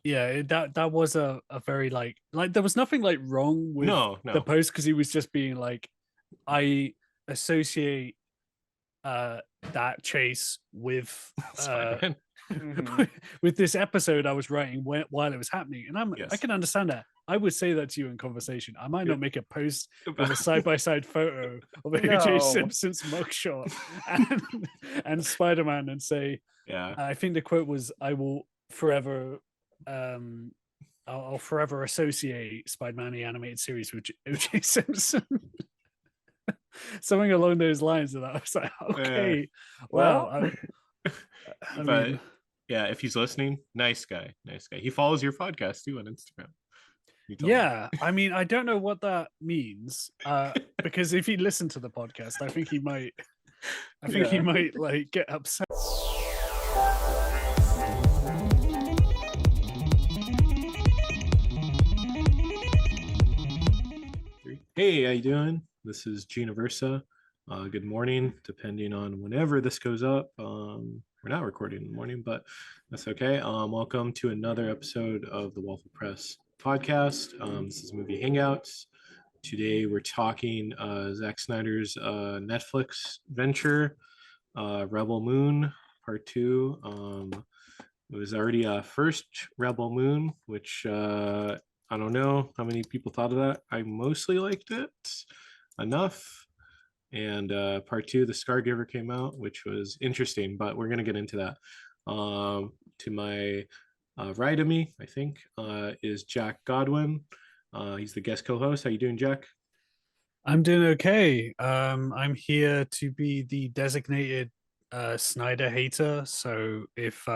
Yeah, that was a very like there was nothing like wrong with No, the no. post because he was just being like, I associate that chase with Spider-Man. Mhm. with this episode I was writing while it was happening, and I Yes. can understand that. I would say that to you in conversation. I might Yeah. not make a post with a side by side photo of OJ No. Simpson's mugshot and Spider Man and say, Yeah. I think the quote was, "I will forever." I'll forever associate Spider-Man the animated series with OJ Simpson. Something along those lines. And I was like, Uh, okay, wow. Well, I but mean, yeah, if he's listening, nice guy, nice guy. He follows your podcast too on Instagram. You told me. yeah. I mean, I don't know what that means. Because if he listened to the podcast, I think he might. I think he Yeah. might like get upset. Hey, how you doing? This is Gina Versa. Good morning, depending on whenever this goes up. We're not recording in the morning, but that's okay. Welcome to another episode of the Waffle Press podcast. This is Movie Hangouts. Today we're talking Zack Snyder's Netflix venture, Rebel Moon Part 2. It was already a first Rebel Moon, which I don't know how many people thought of that. I mostly liked it enough. And part two, The Scargiver came out, which was interesting, but we're going to get into that. To my right of me, I think, is Jack Godwin. He's the guest co-host. How you doing, Jack? I'm doing okay. I'm here to be the designated Snyder hater. So if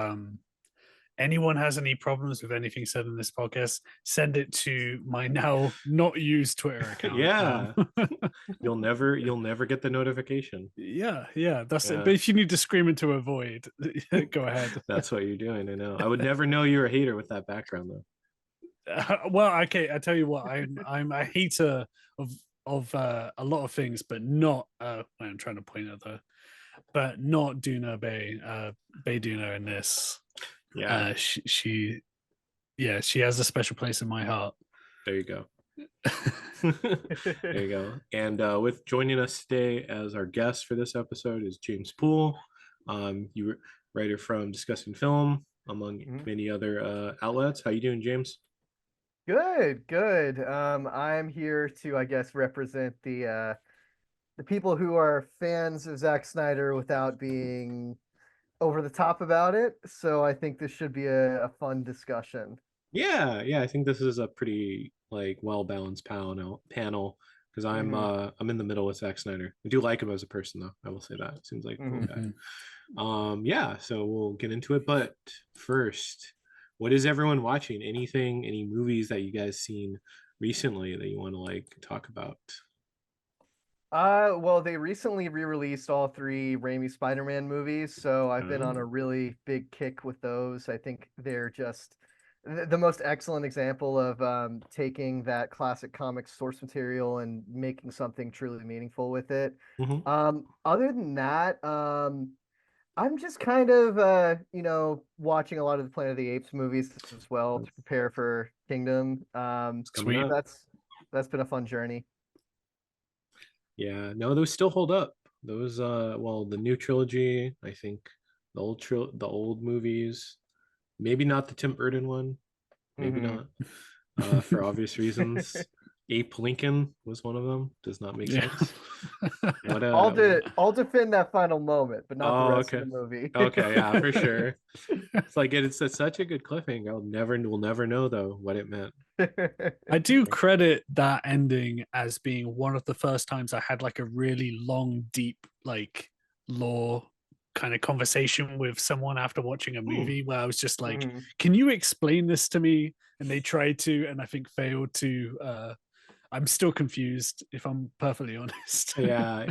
anyone has any problems with anything said in this podcast, send it to my now not used Twitter account. Yeah. You'll never get the notification. Yeah, that's it. Yeah. But if you need to scream into a void, go ahead. That's what you're doing. I know. I would never know you're a hater with that background, though. Well, okay, I tell you what, I'm a hater of a lot of things, but not I'm trying to point at but not Duna Bay Duna in this. Yeah. She has a special place in my heart. There you go. There you go. And with joining us today as our guest for this episode is James Poole. You writer from Discussing Film, among many other outlets. How you doing, James? good. I'm here to, I guess, represent the people who are fans of Zack Snyder without being over the top about it. So I think this should be a fun discussion. Yeah. I think this is a pretty like well balanced panel because I'm in the middle with Zack Snyder. I do like him as a person, though. I will say that. Seems like a cool guy. Yeah, so we'll get into it. But first, what is everyone watching? Any movies that you guys seen recently that you want to like talk about? Well, they recently re-released all three Raimi Spider-Man movies, so I've been on a really big kick with those. I think they're just the most excellent example of taking that classic comic source material and making something truly meaningful with it. Other than that, I'm just kind of watching a lot of the Planet of the Apes movies as well to prepare for Kingdom. Sweet. That's been a fun journey. Yeah, no, those still hold up. Those well, the new trilogy, I think the old movies, maybe not the Tim Burton one, maybe not. For obvious reasons. Ape Lincoln was one of them. Does not make sense. What I'll defend that final moment, but not the rest okay. of the movie. Okay, yeah, for sure. It's like it's such a good cliffhanger. We'll never know though what it meant. I do credit that ending as being one of the first times I had like a really long, deep, like lore kind of conversation with someone after watching a movie where I was just like, can you explain this to me? And they tried to, and I think failed to. I'm still confused, if I'm perfectly honest. Yeah,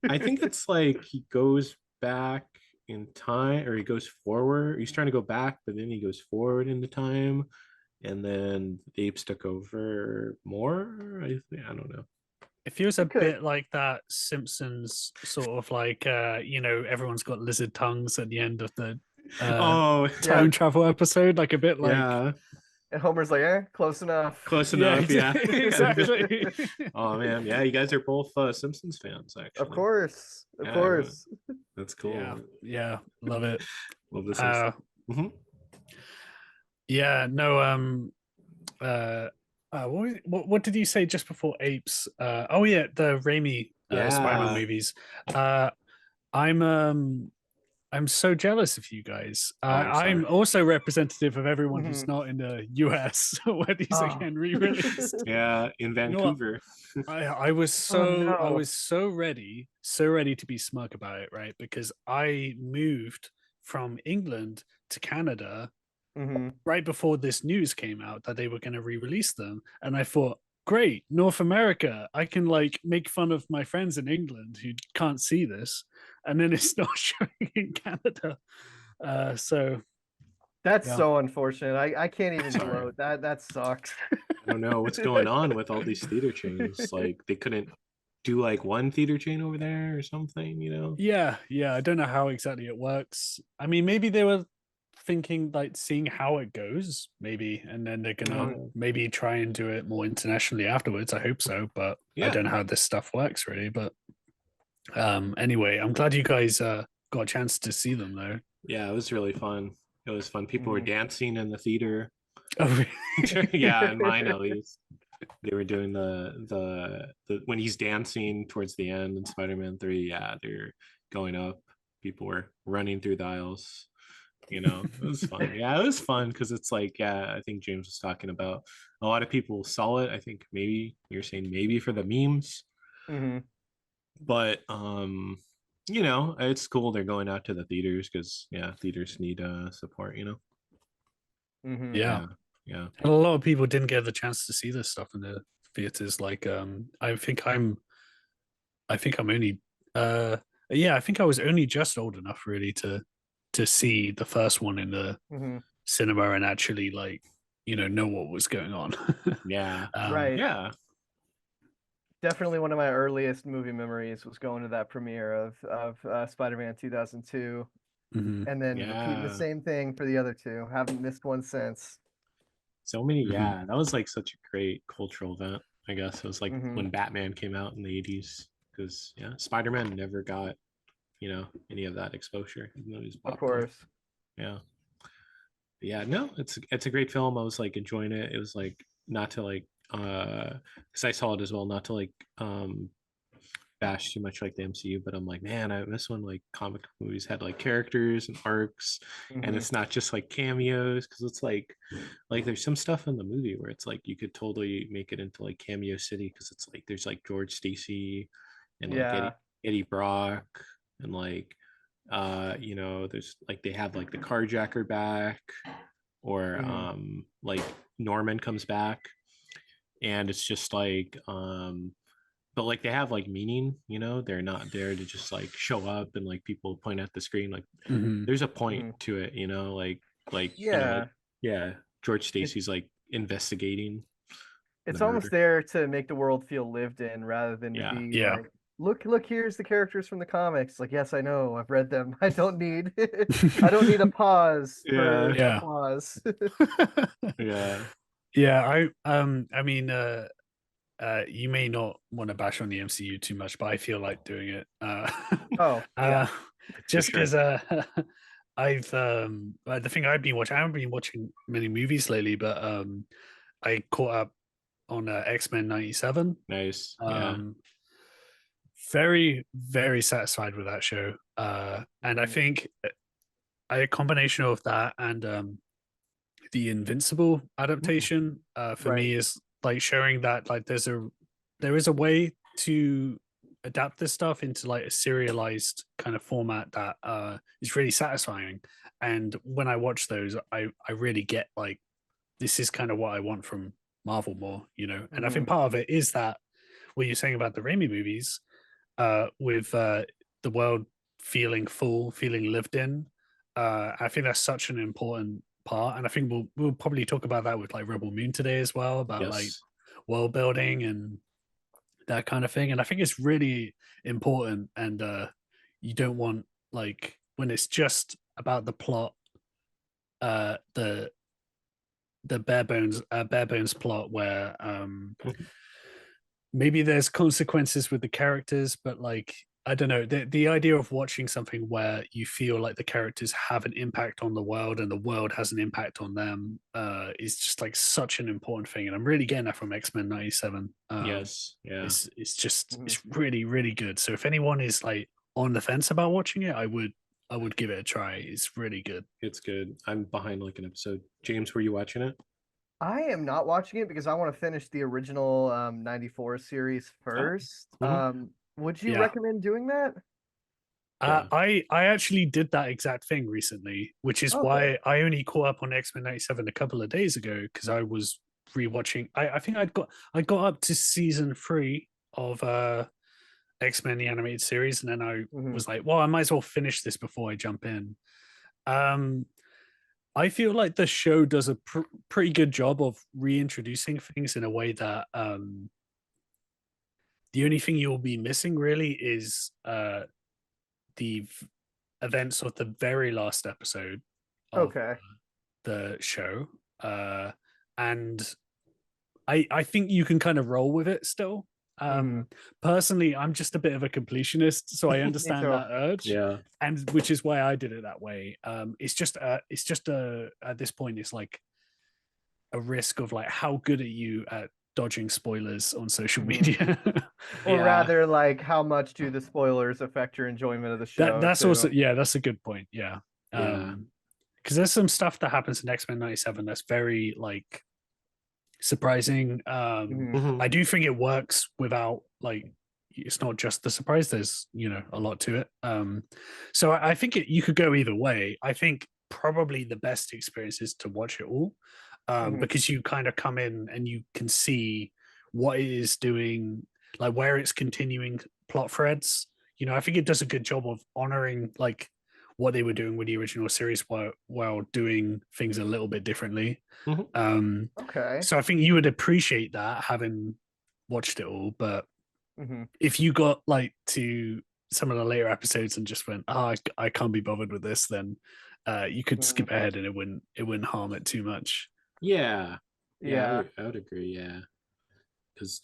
I think it's like he goes back in time, or he goes forward. He's trying to go back, but then he goes forward into time, and then the apes took over more. I don't know. It feels a bit like that Simpsons sort of like everyone's got lizard tongues at the end of the Oh, time travel episode, like a bit like yeah, And Homer's like, close enough. close yeah, enough. Yeah, exactly. Oh man, yeah, you guys are both Simpsons fans, actually. Of course. Of Yeah, course. that's cool. Yeah, love it. Love the Simpsons. Mhm. Yeah, no, what did you say just before Apes? Oh yeah, the Raimi Spider-Man Yeah. movies. I'm I'm so jealous of you guys. Oh, I'm sorry. I'm also representative of everyone who's Mhm. not in the US where these are Oh. getting re-released. Yeah, in You know what? Vancouver. I was Oh, so I no. was so ready to be smug about it, right? Because I moved from England to Canada Mhm. right before this news came out that they were going to re-release them, and I thought, great, North America, I can like make fun of my friends in England who can't see this, and then it's not showing in Canada. So That's yeah. so unfortunate. I can't even Sorry. gloat. That sucks. I don't know what's going on with all these theater chains. Like they couldn't do like one theater chain over there or something, you know? Yeah, I don't know how exactly it works. I mean, maybe they were thinking like seeing how it goes, maybe, and then they're gonna maybe try and do it more internationally afterwards. I hope so, but I don't know how this stuff works really. But anyway, I'm glad you guys got a chance to see them though. Yeah, it was really fun. It was fun. People were dancing in the theater. Oh, really? Yeah, in mine at least. They were doing the when he's dancing towards the end in Spider-Man 3, yeah, they're going up. People were running through the aisles. You know, it was fun. Yeah, it was fun because it's like, yeah, I think James was talking about a lot of people saw it. I think maybe you're saying maybe for the memes. Mhm. But you know, it's cool they're going out to the theaters because yeah, theaters need support, you know. Mhm. Yeah. Yeah. And a lot of people didn't get the chance to see this stuff in the theaters. Like, I think I'm only, yeah, I think I was only just old enough really to see the first one in the Mhm. cinema and actually like, know what was going on. Yeah. Right. Yeah. Definitely one of my earliest movie memories was going to that premiere of Spider-Man 2002, Mhm. and then repeating the Yeah. same thing for the other two. Haven't missed one since. So many, Mhm. yeah, that was like such a great cultural event, I guess. It was like Mhm. when Batman came out in the 80s. Because yeah, Spider-Man never got, you know, any of that exposure, even though he was Of popular. course. Yeah. But yeah, no, it's a great film. I was like enjoying it. It was like not to like because I saw it as well, not to like bash too much like the MCU, but I'm like, man, I miss when like comic movies had like characters and arcs, and Mhm. it's not just like cameos. Because it's like there's some stuff in the movie where it's like you could totally make it into like cameo city because it's like there's like George Stacy and like Yeah. Eddie Brock and like you know, there's like they have like the carjacker back or Mhm. like Norman comes back and it's just like but like they have like meaning, you know, they're not there to just like show up and like people point at the screen. Like Mhm. there's a point Mhm. to it, you know, you know, Yeah. yeah, George It, Stacy's like investigating the it's almost murder. there to make the world feel lived in rather than to Yeah. be Yeah. like, look, here's the characters from the comics. Like, yes, I know, I've read them. I don't need I don't need a pause Yeah. for Yeah. applause. Yeah. Yeah, I mean, you may not want to bash on the MCU too much, but I feel like doing it. Oh, yeah. Uh, just sure. because I've the thing I've been watching, I haven't been watching many movies lately, but I caught up on X-Men '97. Nice. Yeah. Um, very very satisfied with that show, and I Mhm. think a combination of that and the Invincible adaptation for Right. me is like showing that like there is a way to adapt this stuff into like a serialized kind of format that is really satisfying. And when I watch those, I really get like this is kind of what I want from Marvel more, And I think Mhm. part of it is that what you're saying about the Raimi movies, with the world feeling full, feeling lived in. I think that's such an important part, and I think we'll probably talk about that with like Rebel Moon today as well, about like Yes. world building and that kind of thing. And I think it's really important, and you don't want like when it's just about the plot the bare bones plot where maybe there's consequences with the characters, but like I don't know, the idea of watching something where you feel like the characters have an impact on the world and the world has an impact on them is just like such an important thing, and I'm really getting that from X-Men 97. Yes. Yeah. It's just it's really really good. So if anyone is like on the fence about watching it, I would give it a try. It's really good. It's good. I'm behind like an episode. James, were you watching it? I am not watching it because I want to finish the original 94 series first. Would you Yeah. recommend doing that? Yeah. I actually did that exact thing recently, which is why I only caught up on X-Men 97 a couple of days ago, because I was rewatching. I think I got up to season 3 of X-Men the animated series, and then I was like, well, I might as well finish this before I jump in. I feel like the show does a pretty good job of reintroducing things in a way that the only thing you'll be missing really is the events of the very last episode of the show, and I think you can kind of roll with it still. Personally, I'm just a bit of a completionist, so I understand that urge. Yeah. And which is why I did it that way. It's just at this point, it's like a risk of like, how good are you at dodging spoilers on social media? Or rather, like, how much do the spoilers affect your enjoyment of the show? That's also, yeah, that's a good point. Yeah. Yeah. Because there's some stuff that happens in X-Men 97 that's very like surprising. I do think it works without like, it's not just the surprise, there's, you know, a lot to it. So I think you could go either way. I think probably the best experience is to watch it all, because you kind of come in and you can see what it is doing, like where it's continuing plot threads. You know, I think it does a good job of honoring like what they were doing with the original series while doing things a little bit differently. So I think you would appreciate that having watched it all. But if you got like to some of the later episodes and just went, oh, I can't be bothered with this, then you could skip ahead and it wouldn't harm it too much. Yeah. I would agree. Yeah. Because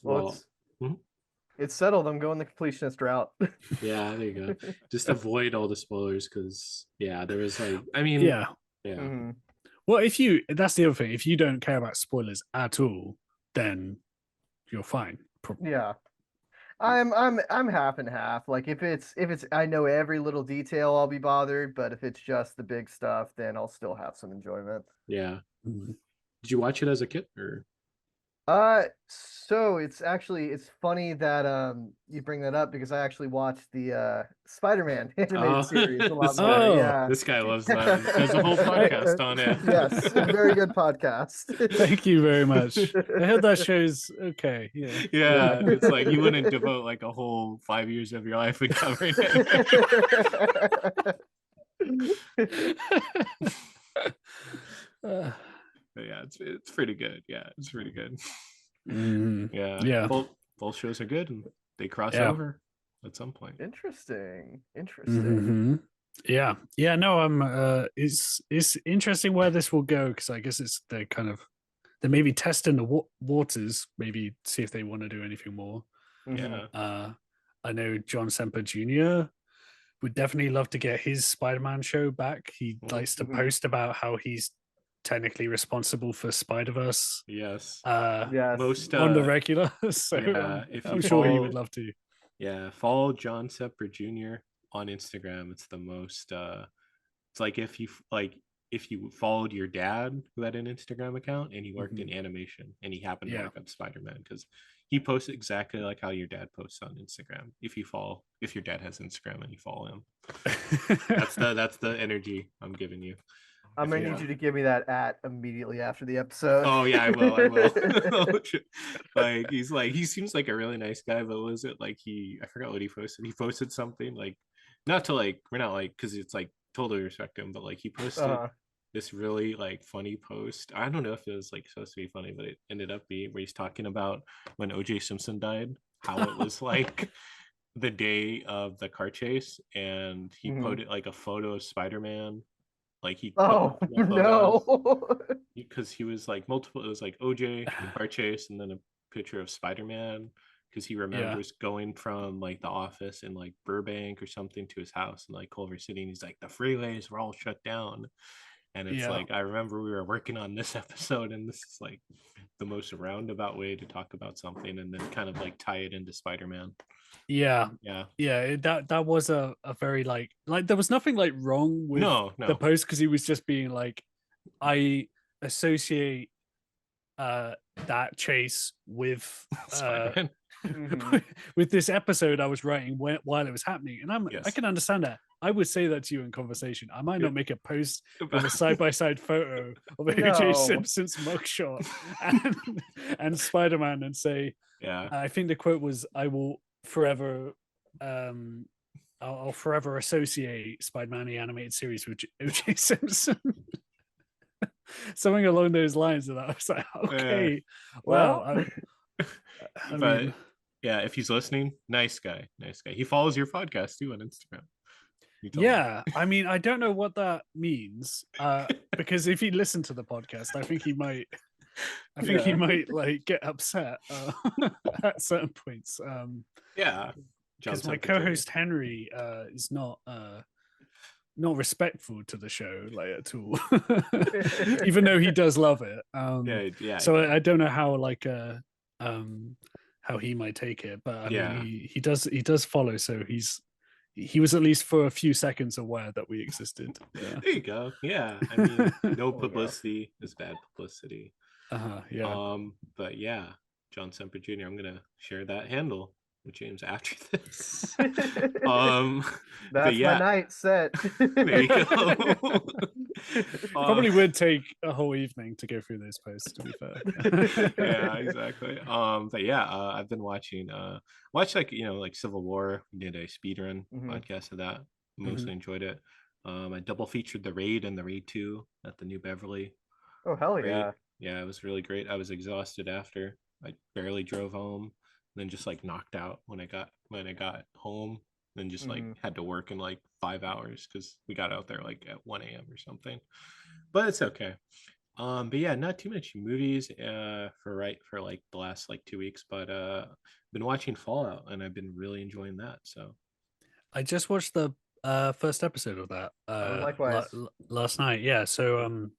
it's settled. I'm going the completionist route. Yeah, there you go. Just avoid all the spoilers, because there was like, I mean, Well, that's the other thing. If you don't care about spoilers at all, then you're fine. Yeah. I'm half and half. Like if it's I know every little detail, I'll be bothered, but if it's just the big stuff, then I'll still have some enjoyment. Yeah. Did you watch it as a kid or? So it's funny that you bring that up, because I actually watched the Spider-Man animated series a lot more. Yeah. This guy loves that. There's a whole podcast on it. Yes, very good podcast. Thank you very much. I heard that show's okay. Yeah. It's like you wouldn't devote like a whole 5 years of your life to covering it. Yeah, it's pretty good. Yeah, it's pretty good. Yeah. Both shows are good, and they cross over at some point. Interesting. Yeah. No, I'm it's interesting where this will go, because I guess they're maybe testing the waters, maybe see if they want to do anything more. I know John Semper Jr. would definitely love to get his Spider-Man show back. He likes to post about how he's technically responsible for Spider-Verse. Yes. Most on the regular. So if I'm sure he would love to. Yeah, follow John Semper Jr. on Instagram. It's the most it's like if you followed your dad who had an Instagram account and he worked in animation and he happened to work on Spider-Man, because he posts exactly like how your dad posts on Instagram. If your dad has Instagram and you follow him. that's the energy I'm giving you. I'm gonna need you to give me that immediately after the episode. Oh yeah, I will. Like he seems like a really nice guy, but was it like I forgot what he posted. He posted something like, not to like, we're not like, because it's like totally respect him, but like he posted this really like funny post. I don't know if it was like supposed to be funny, but it ended up being where he's talking about when OJ Simpson died, how it was like the day of the car chase, and he put it like a photo of Spider-Man Like he Oh took photos no. because he was like multiple. It was like OJ, the car chase, and then a picture of Spider-Man because he remembers going from like the office in like Burbank or something to his house in like Culver City, and he's like, the freeways were all shut down. And it's like, I remember we were working on this episode, and this is like the most roundabout way to talk about something and then kind of like tie it into Spider-Man. Yeah. That was a very like there was nothing like wrong with the post, because he was just being like, I associate that chase with Spider-Man. with this episode I was writing while it was happening, and I can understand that. I would say that to you in conversation. I might not make a post with a side-by-side photo of AJ Simpson's mugshot and Spider-Man and say, I think the quote was, I will forever I'll forever associate Spider-Man the animated series with OJ Simpson. Something along those lines. And I was like, okay, wow. I mean, yeah, if he's listening, nice guy. He follows your podcast too on Instagram. Yeah, I mean, I don't know what that means, because if he listened to the podcast, I think he might like get upset at certain points. Because my co-host Henry is not respectful to the show like at all, even though he does love it. So I don't know how like how he might take it, but I mean he does follow, so he was at least for a few seconds aware that we existed. There you go. Yeah, I mean, no publicity is bad publicity. But yeah, John Semper Jr., I'm gonna share that handle with James after this. That's my night set. There you go. Probably would take a whole evening to go through those posts, to be fair. Yeah, exactly. But yeah, I've been watching like Civil War. We did a speedrun podcast of that. Mostly enjoyed it. I double featured The Raid and The Raid 2 at the New Beverly. Oh hell yeah. Yeah, it was really great. I was exhausted after. I barely drove home, then just like knocked out when I got home, then just like had to work in like 5 hours because we got out there like at 1 a.m. or something. But it's okay. But yeah, not too much movies for like the last like 2 weeks, but been watching Fallout and I've been really enjoying that. So I just watched the first episode of that likewise last night. Yeah, so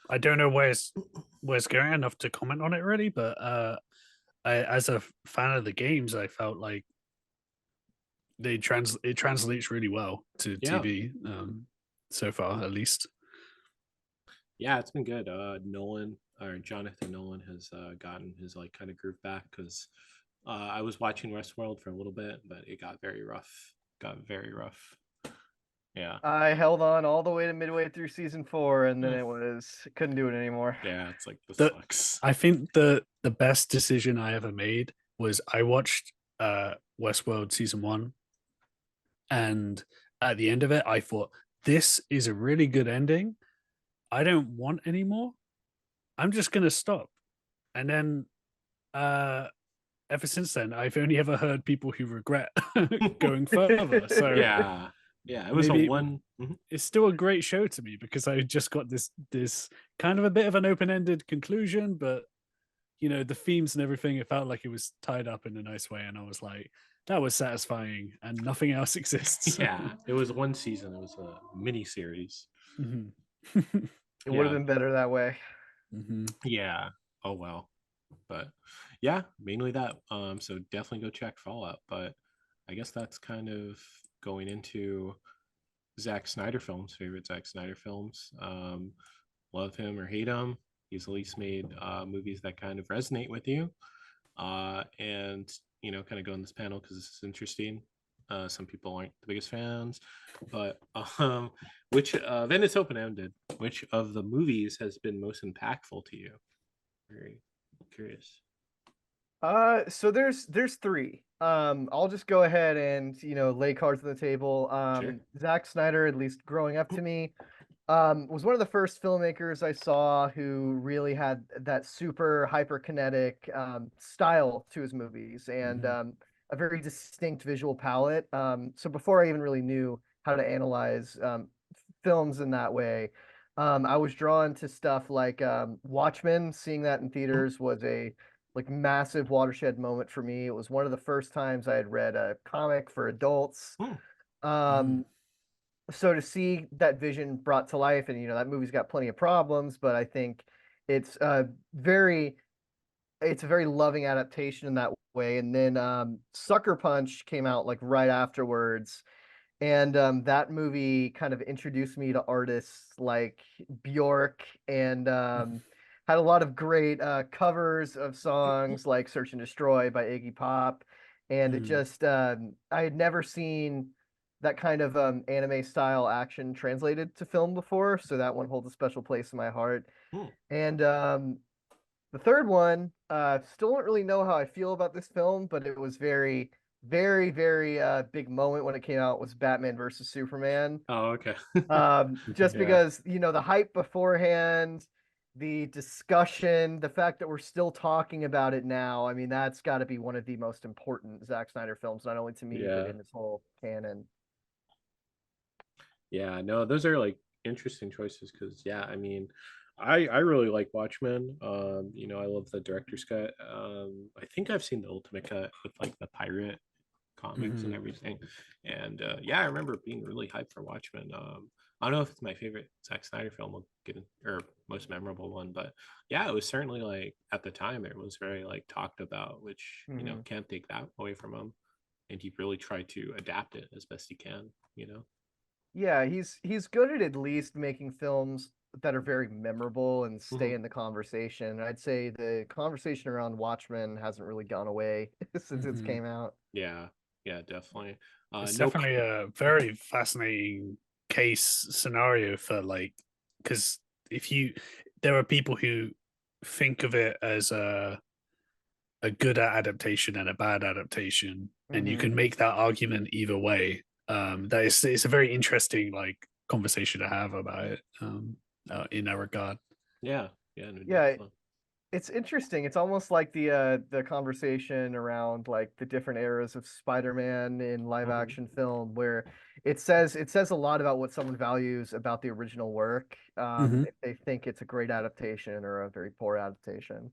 I don't know where it's going enough to comment on it really, but as a fan of the games, I felt like it translates really well to TV so far, at least. Yeah, it's been good. Jonathan Nolan has gotten his like kind of groove back, because I was watching Westworld for a little bit, but it got very rough. Yeah, I held on all the way to midway through season 4, and then couldn't do it anymore. Yeah, it's like this sucks. I think the best decision I ever made was I watched Westworld season 1, and at the end of it, I thought, this is a really good ending. I don't want any more. I'm just gonna stop. And then ever since then, I've only ever heard people who regret going further. So yeah, it was it's still a great show to me, because I just got this kind of a bit of an open-ended conclusion, but you know, the themes and everything, it felt like it was tied up in a nice way, and I was like, that was satisfying, and nothing else exists. Yeah, it was one season. It was a mini series. It would have been better that way. Yeah. Oh well. But yeah, mainly that. So definitely go check Fallout. But I guess that's kind of going into Zack Snyder films. Favorite Zack Snyder films. Love him or hate him, he's at least made movies that kind of resonate with you. And you know, kind of go on this panel because this is interesting. Some people aren't the biggest fans, but which then it's open-ended. Which of the movies has been most impactful to you? Very curious. So there's 3. I'll just go ahead and lay cards on the table. Sure. Zack Snyder, at least growing up to me, was one of the first filmmakers I saw who really had that super hyperkinetic style to his movies, and a very distinct visual palette. So before I even really knew how to analyze films in that way. I was drawn to stuff like Watchmen. Seeing that in theaters was a like massive watershed moment for me. It was one of the first times I had read a comic for adults. Um, so to see that vision brought to life, and that movie's got plenty of problems, but I think it's very it's a very loving adaptation in that way. And then Sucker Punch came out like right afterwards, and that movie kind of introduced me to artists like Bjork, and had a lot of great covers of songs like Search and Destroy by Iggy Pop. And it just, I had never seen that kind of anime style action translated to film before. So that one holds a special place in my heart. And the third one, still don't really know how I feel about this film, but it was very, very, very big moment when it came out, was Batman versus Superman. Oh, okay. Just Yeah. because, the hype beforehand, the discussion, the fact that we're still talking about it now, I mean, that's got to be one of the most important Zack Snyder films, not only to me, but in this whole canon. Yeah, no, those are like interesting choices because I mean, I really like Watchmen. I love the director's cut. I think I've seen the ultimate cut with like the pirate comics and everything. And I remember being really hyped for Watchmen. I don't know if it's my favorite Zack Snyder film, or most memorable one, but it was certainly like at the time it was very like talked about, which can't take that away from him. And he really tried to adapt it as best he can. Yeah, he's good at least making films that are very memorable and stay in the conversation. I'd say the conversation around Watchmen hasn't really gone away since it's came out. Yeah, definitely. It's definitely a very fascinating case scenario for because there are people who think of it as a good adaptation and a bad adaptation, and you can make that argument either way. It's a very interesting conversation to have about it in that regard. No, it's interesting. It's almost like the conversation around like the different eras of Spider-Man in live action film, where it says a lot about what someone values about the original work, if they think it's a great adaptation or a very poor adaptation.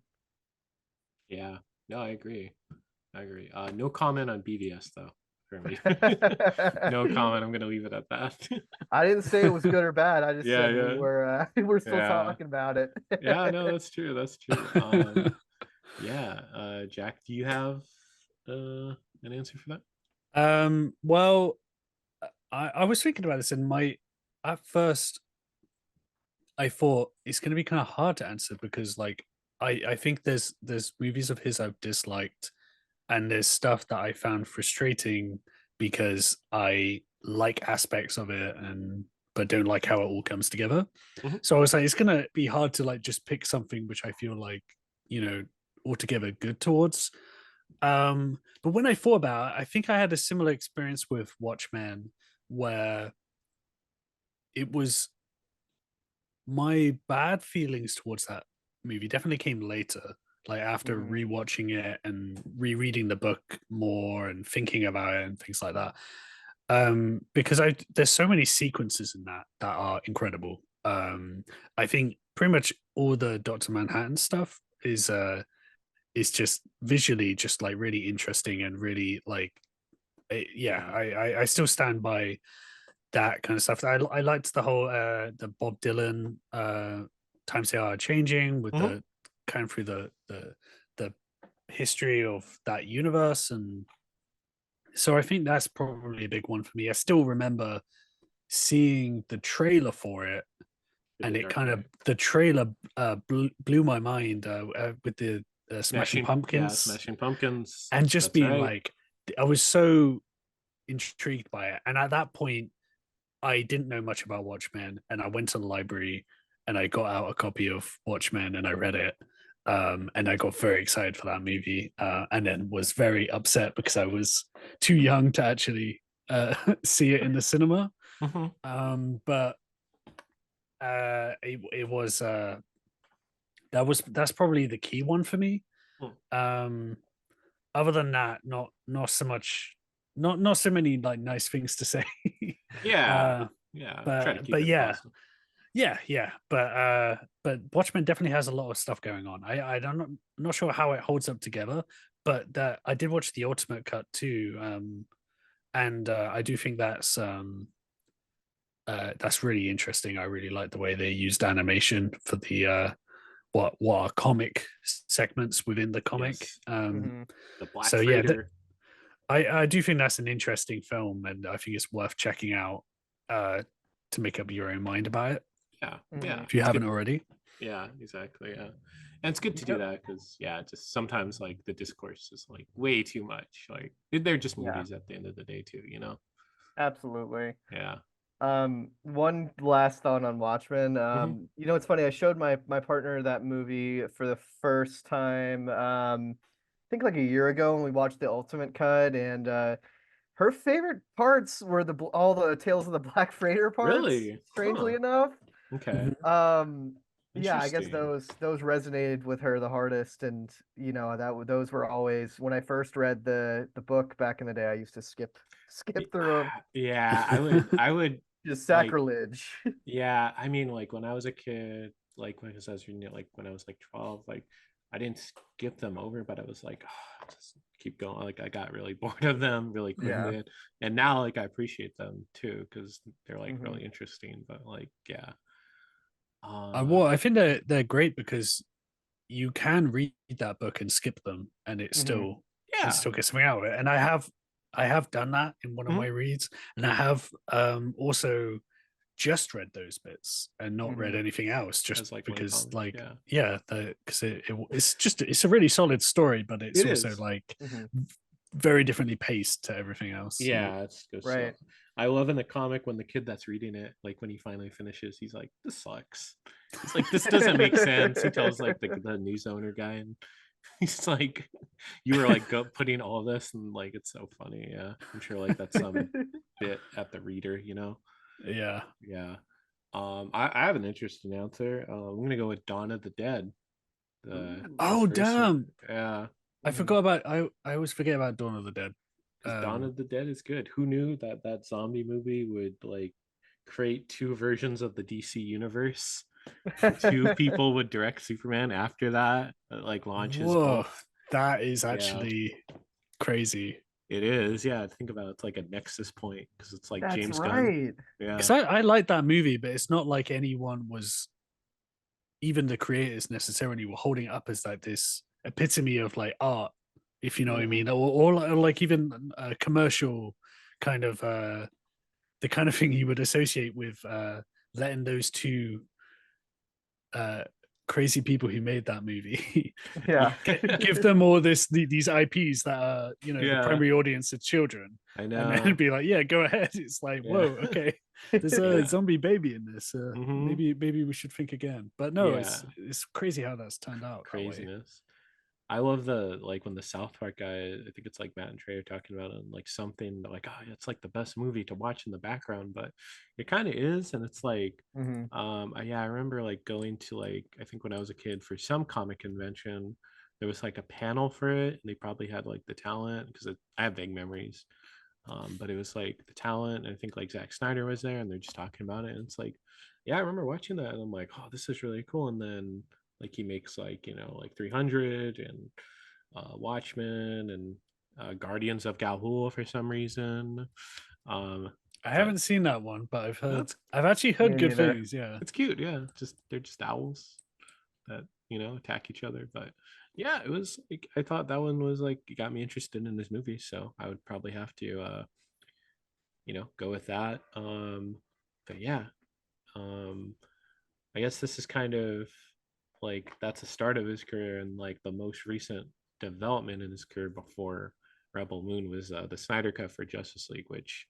Yeah, no, I agree. No comment on BVS though. For me. No comment. I'm gonna leave it at that. I didn't say it was good or bad. I just said we're still talking about it. Yeah, no, that's true. Jack, do you have an answer for that? Well, I was thinking about this, and at first I thought it's going to be kind of hard to answer because I think there's movies of his I've disliked, and there's stuff that I found frustrating because I like aspects of it but don't like how it all comes together. So I was like, it's gonna be hard to just pick something which I feel altogether good towards. But when I thought about it, I think I had a similar experience with Watchmen, where it was my bad feelings towards that movie definitely came later, after rewatching it and rereading the book more and thinking about it and things like that. Because there's so many sequences in that are incredible. I think pretty much all the Dr. Manhattan stuff is just visually just really interesting and really I still stand by that kind of stuff. I liked the whole the Bob Dylan Times They Are Changing with the kind of through the history of that universe, and so I think that's probably a big one for me. I still remember seeing the trailer for it, and it kind of the trailer blew my mind with the Smashing Pumpkins, and just being I was so intrigued by it. And at that point, I didn't know much about Watchmen, and I went to the library and I got out a copy of Watchmen and I read it. And I got very excited for that movie, and then was very upset because I was too young to actually see it in the cinema. But it was that's probably the key one for me. Other than that, not so much, not so many nice things to say. Yeah, try to but keep it yeah, positive. yeah. But Watchmen definitely has a lot of stuff going on. I don't know, not sure how it holds up together, but that I did watch the ultimate cut too. And I do think that's really interesting. I really like the way they used animation for the what are comic segments within the comic. Yes. Mhm. The Black So yeah, Freighter. I do think that's an interesting film, and I think it's worth checking out to make up your own mind about it Yeah, yeah. Mhm. if you It's haven't good. already. Yeah, exactly. Yeah. And it's good to do Yep. that because just sometimes like the discourse is like way too much. Like they're just Yeah, movies at the end of the day too, you know? absolutely. Yeah. One last thought on Watchmen. Hmm. It's funny. I showed my partner that movie for the first time. I think like a year ago when we watched the Ultimate Cut, and her favorite parts were all the Tales of the Black Freighter parts. Really? Strangely Huh. enough. Okay. Mhm. Um, yeah, I guess Interesting. those resonated with her the hardest, and those were always when I first read the book back in the day. I used to Y- skip through them. Yeah, I would Just like sacrilege. yeah, I mean like when I was a kid, like when I was reading it, like when I was like 12, like I didn't skip them over, but I was like, oh, just keep going. Like I got really bored of them really Yeah. quickly. And now like I appreciate them too because they're like Hmm. really interesting. But like yeah. Well, Uh I think they're great because you can read that book and skip them, and Hmm. it yeah. still gets something out of it. And I have done that in one of Mhm. my reads, and I have also just read those bits and not read Hmm. anything else, just As like one because comic, like yeah. yeah, because it's just it's a really solid story, but it's It also is. like Hmm. very differently paced to everything else. Yeah, it's good stuff. Right. I love in the comic when the kid that's reading it, like when he finally finishes, he's like, "This sucks." He's like, "This doesn't make sense." He tells like the news owner guy, and he's like, "You were like putting all this, and like it's so funny." Yeah, I'm sure like that's some bit at the reader, you know. Yeah. Yeah. I have an interesting answer. I'm gonna go with Dawn of the Dead. The Oh first one. damn! Yeah, I Hmm. forgot about I always forget about Dawn of the Dead. because Dawn of the Dead is good. Who knew that that zombie movie would like create two versions of the DC universe? Two people would direct Superman after that, like launches Whoa, both. that is Yeah, actually crazy. it is. Yeah, think about it. It's like a nexus point because it's like That's James Gunn. right. Yeah, Because I like that movie, but it's not like anyone was, even the creators necessarily were holding it up as like this epitome of like art, if you know what I Hmm. mean, or like even a commercial kind of the kind of thing you would associate with letting those two uh crazy people who made that movie yeah, Yeah. give them all these IPs that are the yeah. primary audience are children, I and then know. be like, yeah, go ahead. It's like, Yeah, whoa, okay, there's a yeah. zombie baby in this. Hmm. Maybe we should think again. But no, Yeah, it's crazy how that's turned out that way. craziness. I love the like when the South Park guy, I think it's like Matt and Trey are talking about it, and like something like, oh, it's like the best movie to watch in the background, but it kind of is, and it's like, Hmm. yeah, I remember like going to like I think when I was a kid for some comic convention, there was like a panel for it, and they probably had like the talent because I have vague memories, but it was like the talent, and I think like Zack Snyder was there, and they're just talking about it, and it's like, yeah, I remember watching that, and I'm like, oh, this is really cool, and then like he makes like like 300 and Watchmen and Guardians of Galhul for some reason. Um, I but haven't seen that one, but that's I've actually heard Me good neither. things. Yeah. it's cute, yeah. Just they're just owls that attack each other. But yeah, it was. Like, I thought that one was like it got me interested in this movie, so I would probably have to go with that. But yeah, um, I guess this is kind of like that's the start of his career and like the most recent development in his career before Rebel Moon was the Snyder Cut for Justice League, which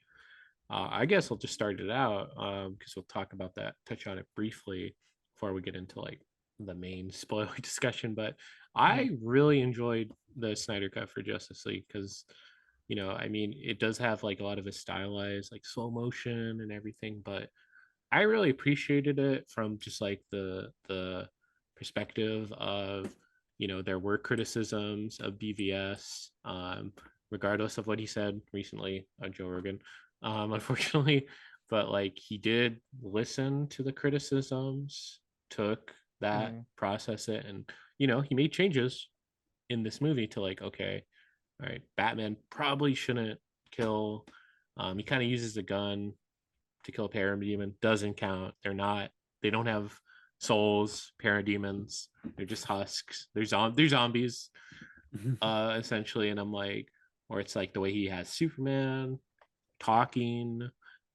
I guess I'll just start it out because we'll talk about that, touch on it briefly before we get into like the main spoiler discussion. But Hmm. I really enjoyed the Snyder Cut for Justice League because I mean, it does have like a lot of his stylized like slow motion and everything, but I really appreciated it from just like the perspective of there were criticisms of BVS, regardless of what he said recently on Joe Rogan. Unfortunately, but like he did listen to the criticisms, took that, process it, and he made changes in this movie to like, okay, all right, Batman probably shouldn't kill. He kind of uses a gun to kill a parademon. Doesn't count. They don't have souls. Parademons. They're just husks. They're zombies, essentially. And I'm like, or it's like the way he has Superman talking,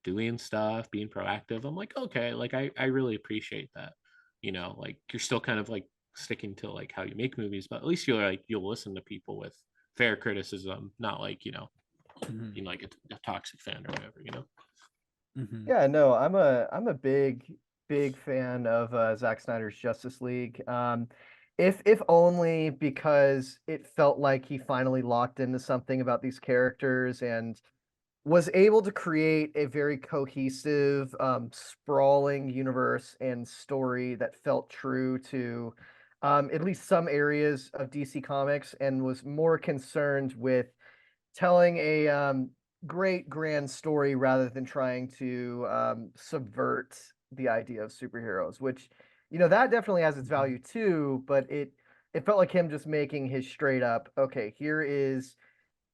doing stuff, being proactive. I'm like, okay, like I really appreciate that. Like you're still kind of like sticking to like how you make movies, but at least you'll listen to people with fair criticism, not like being like a toxic fan or whatever. Yeah, no, I'm a big fan of Zack Snyder's Justice League. If only because it felt like he finally locked into something about these characters and was able to create a very cohesive, sprawling universe and story that felt true to at least some areas of DC Comics and was more concerned with telling a great grand story rather than trying to subvert the idea of superheroes, which that definitely has its value too, but it felt like him just making his straight up, okay, here is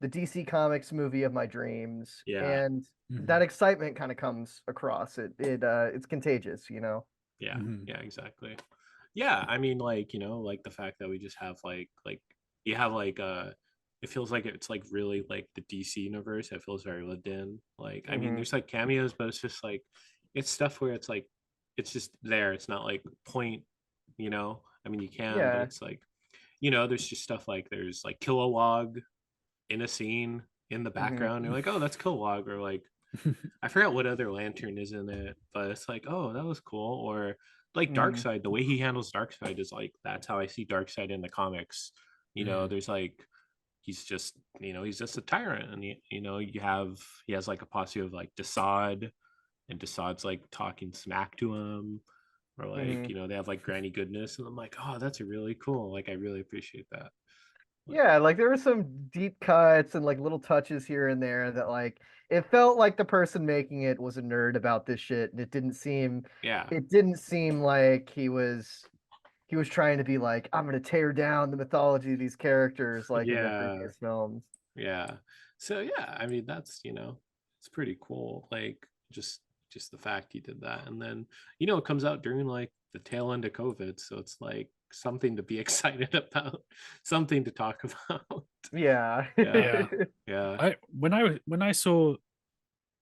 the DC Comics movie of my dreams, Yeah. and that excitement kind of comes across. It's contagious. Yeah. Yeah, exactly. Yeah, I mean, like like the fact that we just have like you have like it feels like it's like really like the DC universe. It feels very lived in. Like I mean, there's like cameos, but it's just like it's stuff where it's like it's just there. It's not like point. I mean, you can, but Yeah. it's like there's just stuff like there's like Kilowog in a scene in the background. You're like, oh, that's Kilowog, or like I forgot what other Lantern is in it, but it's like, oh, that was cool. Or like Darkseid, the way he handles Darkseid is like that's how I see Darkseid in the comics. There's like he's just a tyrant, and he has like a posse of like Desaad, and Desaad's like talking smack to him, or like they have like Granny Goodness, and I'm like, oh, that's really cool. Like I really appreciate that. Yeah, like there were some deep cuts and like little touches here and there that like it felt like the person making it was a nerd about this shit, and Yeah. it didn't seem like he was trying to be like, I'm gonna tear down the mythology of these characters like in the Yeah. previous films. Yeah. So yeah, I mean that's it's pretty cool. Like just the fact he did that. And then it comes out during like the tail end of COVID. So it's like something to be excited about, something to talk about. Yeah. Yeah. Yeah. When I saw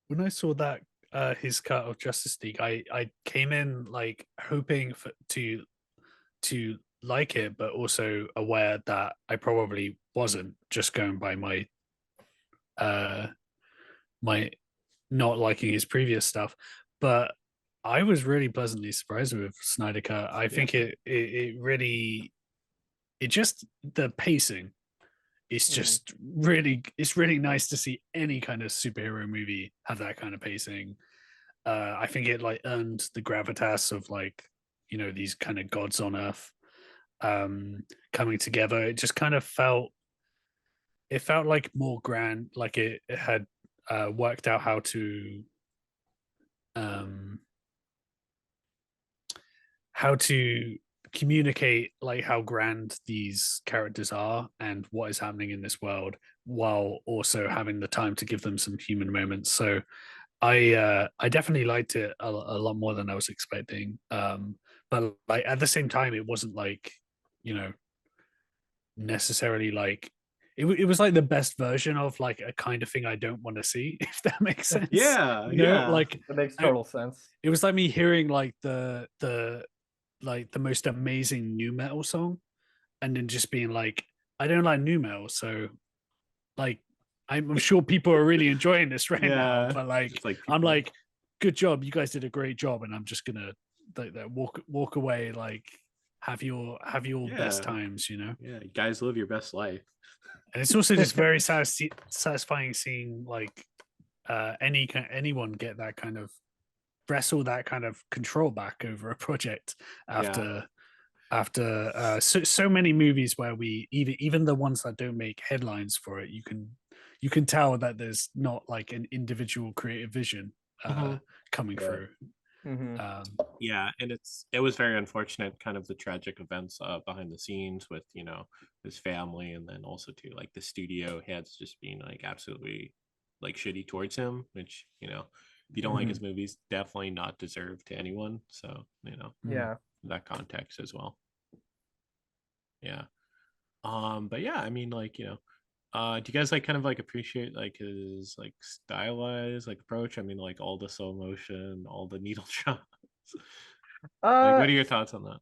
that his cut of Justice League, I came in like hoping to like it, but also aware that I probably wasn't, just going by my my not liking his previous stuff. But I was really pleasantly surprised with Snyder Cut. I think it really, it just, the pacing is just really, it's really nice to see any kind of superhero movie have that kind of pacing. I think it like earned the gravitas of like these kind of gods on earth coming together. It just kind of felt like more grand, like it had worked out um how to communicate like how grand these characters are and what is happening in this world, while also having the time to give them some human moments. So I definitely liked it a lot more than I was expecting. But like at the same time, it wasn't like necessarily like it was like the best version of like a kind of thing I don't want to see, if that makes sense. Yeah. Yeah. Like That makes total sense. it was like me hearing like the like the most amazing new metal song, and then just being like, I don't like new metal, so like I'm sure people are really enjoying this right now, but like I'm like, good job, you guys did a great job, and I'm just gonna walk away, like have your best times, Yeah, guys, live your best life. And it's also just very satisfying seeing like anyone get that kind of wrestle that kind of control back over a project after so many movies where we even the ones that don't make headlines for it, you can tell that there's not like an individual creative vision coming Yeah. through. Yeah, and it was very unfortunate, kind of the tragic events behind the scenes with his family, and then also too like the studio heads just being like absolutely like shitty towards him, which if you don't like his movies, definitely not deserved to anyone. So that context as well. Yeah. But yeah, I mean, like, do you guys like kind of like appreciate like his like stylized like approach? I mean, like all the slow motion, all the needle shots. Like, what are your thoughts on that?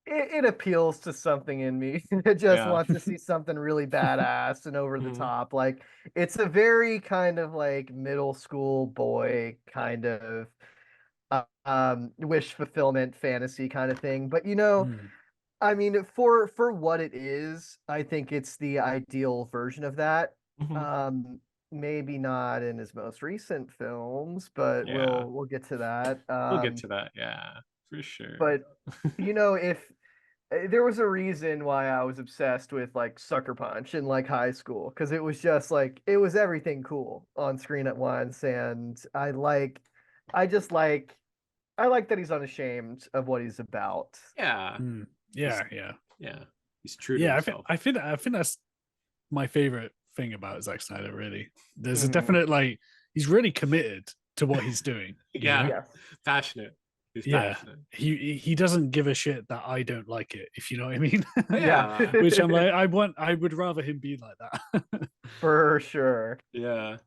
It appeals to something in me. It just Yeah. wants to see something really badass and over the Mhm. top. Like it's a very kind of like middle school boy kind of wish fulfillment fantasy kind of thing. But I mean, for what it is, I think it's the ideal version of that. Mhm. Maybe not in his most recent films, but Yeah. we'll get to that. We'll get to that. Yeah, for sure. But if there was a reason why I was obsessed with like Sucker Punch in like high school, because it was just like it was everything cool on screen at once, and I like that he's unashamed of what he's about. Yeah. Yeah, Yeah. He's true to himself. I think that's my favorite thing about Zack Snyder. Really, there's a Mhm. definite like he's really committed to what he's doing. Yeah. Yes. Passionate. He's Yeah, passionate. he doesn't give a shit that I don't like it, if you know what I mean. Yeah. Which I'm like, I would rather him be like that. For sure. Yeah.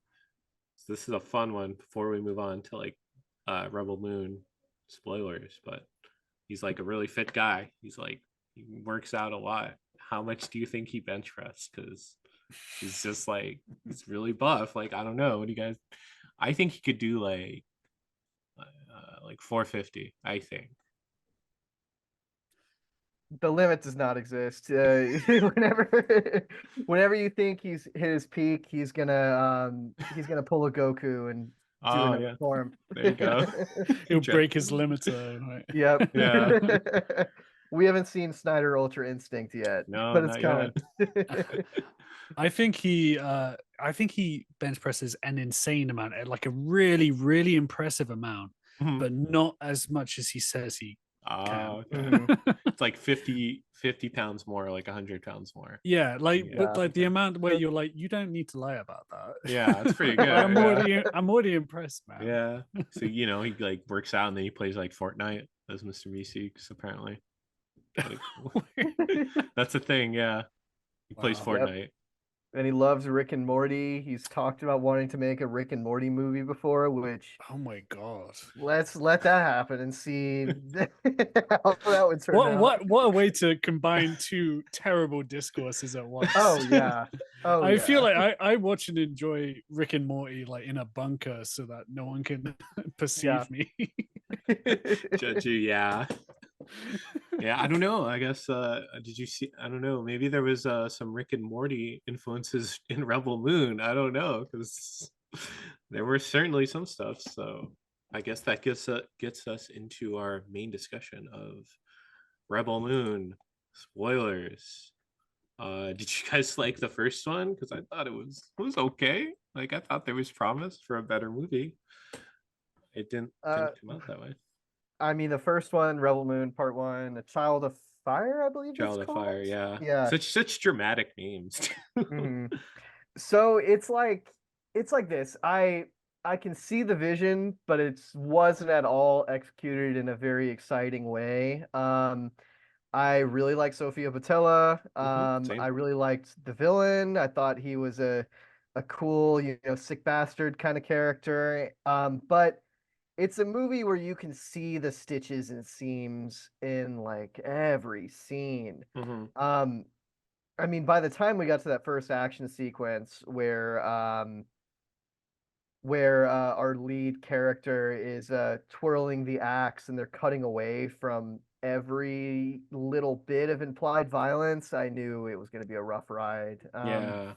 So this is a fun one before we move on to like Rebel Moon spoilers, but he's like a really fit guy. He's like he works out a lot. How much do you think he bench pressed? Because he's just like he's really buff. Like I don't know. What do you guys? I think he could do like 450. I think. The limit does not exist. Whenever you think he's hit his peak, he's gonna pull a Goku and do Oh another yeah, form. there you go. He'll break his limiter. Right? Yep. Yeah. We haven't seen Snyder Ultra Instinct yet, No, but it's not coming. yet. I think he bench presses an insane amount, like a really, really impressive amount, Mhm. but not as much as he says he can. Oh, okay. Mhm. It's like 50 pounds more, like 100 pounds more. Yeah, like Yeah. but like the Okay. amount where you're like, you don't need to lie about that. Yeah, it's pretty good. I'm Yeah. already impressed, man. Yeah. So he like works out and then he plays like Fortnite as Mr. Meeseeks, apparently. Like, that's a thing, yeah. He plays Wow. Yep. Fortnite. And he loves Rick and Morty. He's talked about wanting to make a Rick and Morty movie before, which Oh my god. let's let that happen and see how that would turn out. What a way to combine two terrible discourses at once. Oh yeah. Oh I yeah. feel like I watch and enjoy Rick and Morty like in a bunker so that no one can perceive me. Judge you, yeah. Yeah, I don't know. I guess did you see I don't know, maybe there was some Rick and Morty influences in Rebel Moon. I don't know, because there were certainly some stuff. So I guess that gets us into our main discussion of Rebel Moon. Spoilers. Did you guys like the first one? Because I thought it was okay. Like I thought there was promise for a better movie. It didn't come out that way. I mean, the first one, Rebel Moon Part One, A Child of Fire, I believe Child it's of Fire, called. yeah. Yeah. Such dramatic names. Mhm. So it's like this. I can see the vision, but it wasn't at all executed in a very exciting way. I really like Sofia Boutella. Same. I really liked the villain. I thought he was a cool, sick bastard kind of character. But it's a movie where you can see the stitches and seams in like every scene. Mhm. I mean, by the time we got to that first action sequence where our lead character is twirling the axe and they're cutting away from every little bit of implied violence, I knew it was going to be a rough ride. Yeah.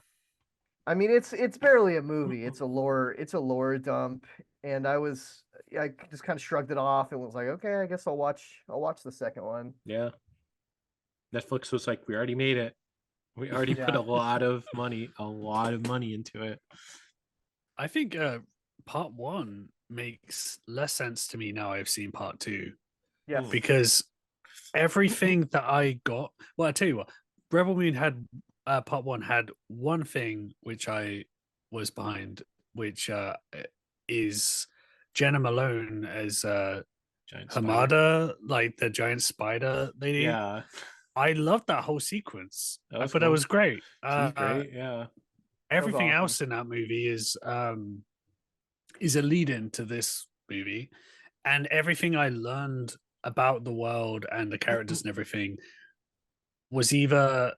I mean, it's barely a movie. It's a lore dump, and I just kind of shrugged it off and was like, okay, I guess I'll watch the second one. Yeah. Netflix was like, we already made it. We already put Yeah. a lot of money into it. I think part one makes less sense to me now I've seen part two, Yes. because everything that I got, well, I tell you what, Rebel Moon had part one had one thing which I was behind, which is Jenna Malone as Giant spider. Hamada, like the giant spider lady. Yeah, I loved that whole sequence. That I was thought that cool. was great. she's great. Yeah, Everything awesome. else in that movie is a lead in to this movie, and everything I learned about the world and the characters and everything was either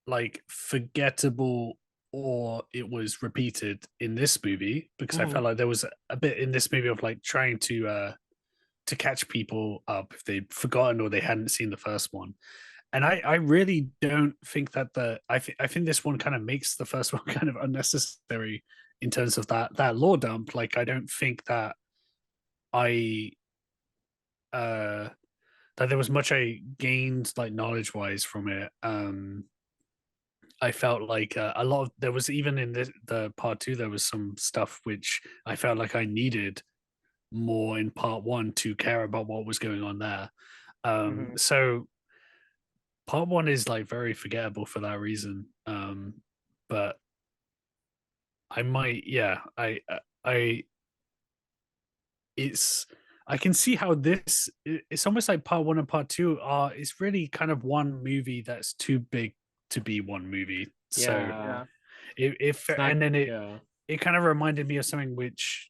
like forgettable or it was repeated in this movie, because I Mhm. felt like there was a bit in this movie of like trying to catch people up if they'd forgotten or they hadn't seen the first one. And I really don't think that I think this one kind of makes the first one kind of unnecessary in terms of that lore dump. Like, I don't think that I uh that there was much I gained like knowledge wise from it. I felt like a lot of there was, even in the part two, there was some stuff which I felt like I needed more in part one to care about what was going on there. Mhm. So part one is like very forgettable for that reason. But I might, yeah, I, it's, I can see how it's almost like part one and part two are, it's really kind of one movie that's too big to be one movie. So yeah. if It's not. and then Yeah, it kind of reminded me of something which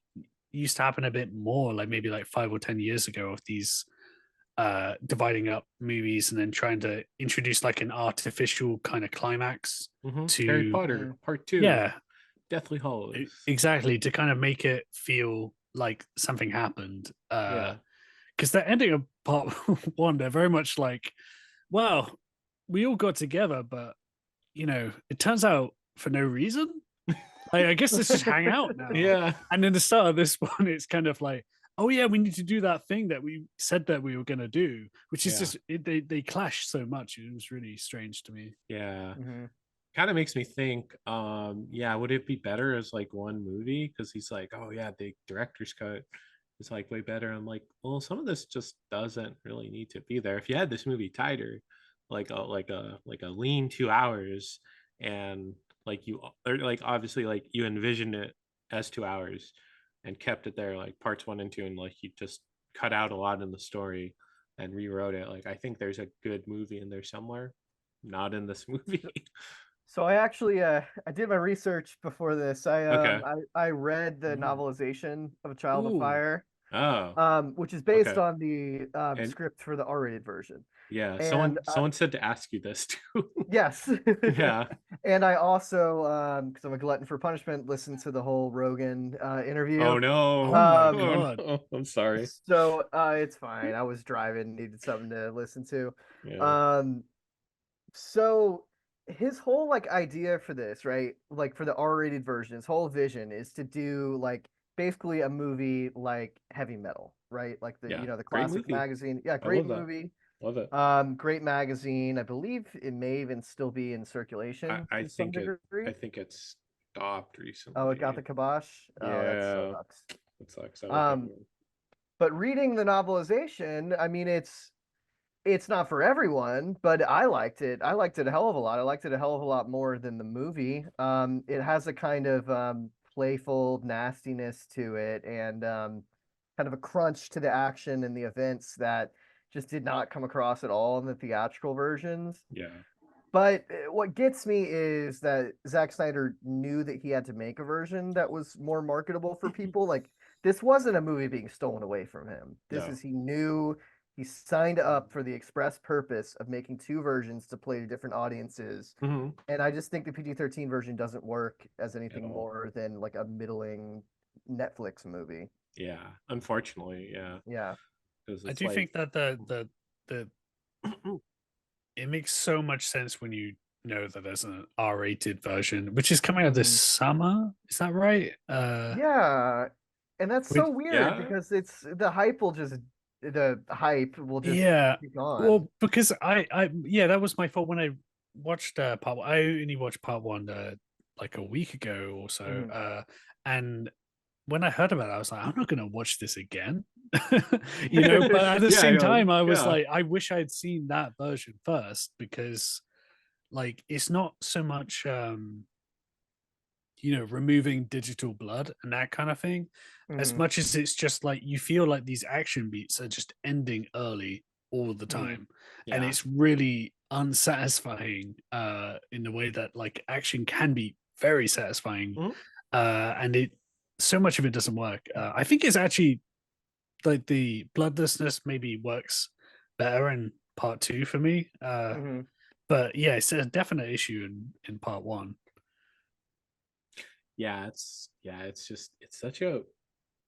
used to happen a bit more, like maybe like 5 or 10 years ago, of these dividing up movies and then trying to introduce like an artificial kind of climax Harry to, Potter Part 2, yeah, Deathly Hallows. exactly, to kind of make it feel like something happened. Yeah, Because the ending of part one, they're very much like, well, we all got together, but it turns out for no reason. Like, I guess let's just hang out now. yeah, And in the start of this one, it's kind of like, oh yeah, we need to do that thing that we said that we were going to do, which is Yeah. just they clash so much. It was really strange to me. yeah. Mhm. Kind of makes me think, yeah, would it be better as like one movie? Because he's like, oh yeah, the director's cut is like way better. I'm like, well, some of this just doesn't really need to be there. If you had this movie tighter, like a lean 2 hours, and like you, or like obviously like you envisioned it as 2 hours and kept it there like parts one and two, and like you just cut out a lot in the story and rewrote it. Like, I think there's a good movie in there somewhere, not in this movie. So I actually I did my research before this. Okay. I read the Mhm. novelization of A Child of Ooh. Fire, Oh, which is based okay. on the And script for the R-rated version. yeah, And someone said to ask you this too. yes, Yeah. and I also because I'm a glutton for punishment, listened to the whole Rogan interview. Oh no. Oh my Um, god. no. I'm sorry. So it's fine. I was driving, needed something to listen to. Yeah. Um, so his whole like idea for this, right? Like for the R-rated version, his whole vision is to do like basically a movie like Heavy Metal, right? Like the Yeah. the Great classic movie. magazine. Yeah, I great love that. movie. Love it. Great magazine. I believe it may even still be in I, circulation I to some think it degree. I think it's stopped Oh, it got recently. the kibosh. Oh, that Yeah. sucks. It sucks. I like that Um, one. but reading the novelization, I mean, it's not for everyone, but I liked it. I liked it a hell of a lot. I liked it a hell of a lot more than the movie. It has a kind of playful nastiness to it, and kind of a crunch to the action and the events that just did not come across at all in the theatrical versions. Yeah. But what gets me is that Zack Snyder knew that he had to make a version that was more marketable for people. Like, this wasn't a movie being stolen away from him. This No. is, he knew, he signed up for the express purpose of making two versions to play to different audiences. hmm And I just think the PG-13 version doesn't work as At anything all. more than like a middling Netflix movie. Yeah. Unfortunately, yeah. Yeah. Because I it's do like think that the it makes so much sense when you know that there's an R-rated version, which is coming out this Mhm. summer. Is that right? Yeah. And that's so Which, weird yeah. because the hype will just yeah. be gone. Well, because yeah, that was my fault when I watched part one. I only watched part one like a week ago or so. Mhm. And when I heard about it, I was like, I'm not going to watch this again. You know, but at the Yeah, I same know. time, I was Yeah. like, I wish I'd seen that version first, because like it's not so much you know, removing digital blood and that kind of thing, as Mhm, much as it's just like you feel like these action beats are just ending early all the mhm. time. And Yeah. it's really unsatisfying in the way that like action can be very satisfying. Mhm. And it so much of it doesn't work. I think it's actually like the bloodlessness maybe works better in part two for me. Mhm. But yeah, it's a definite issue in part one. Yeah, it's just it's such a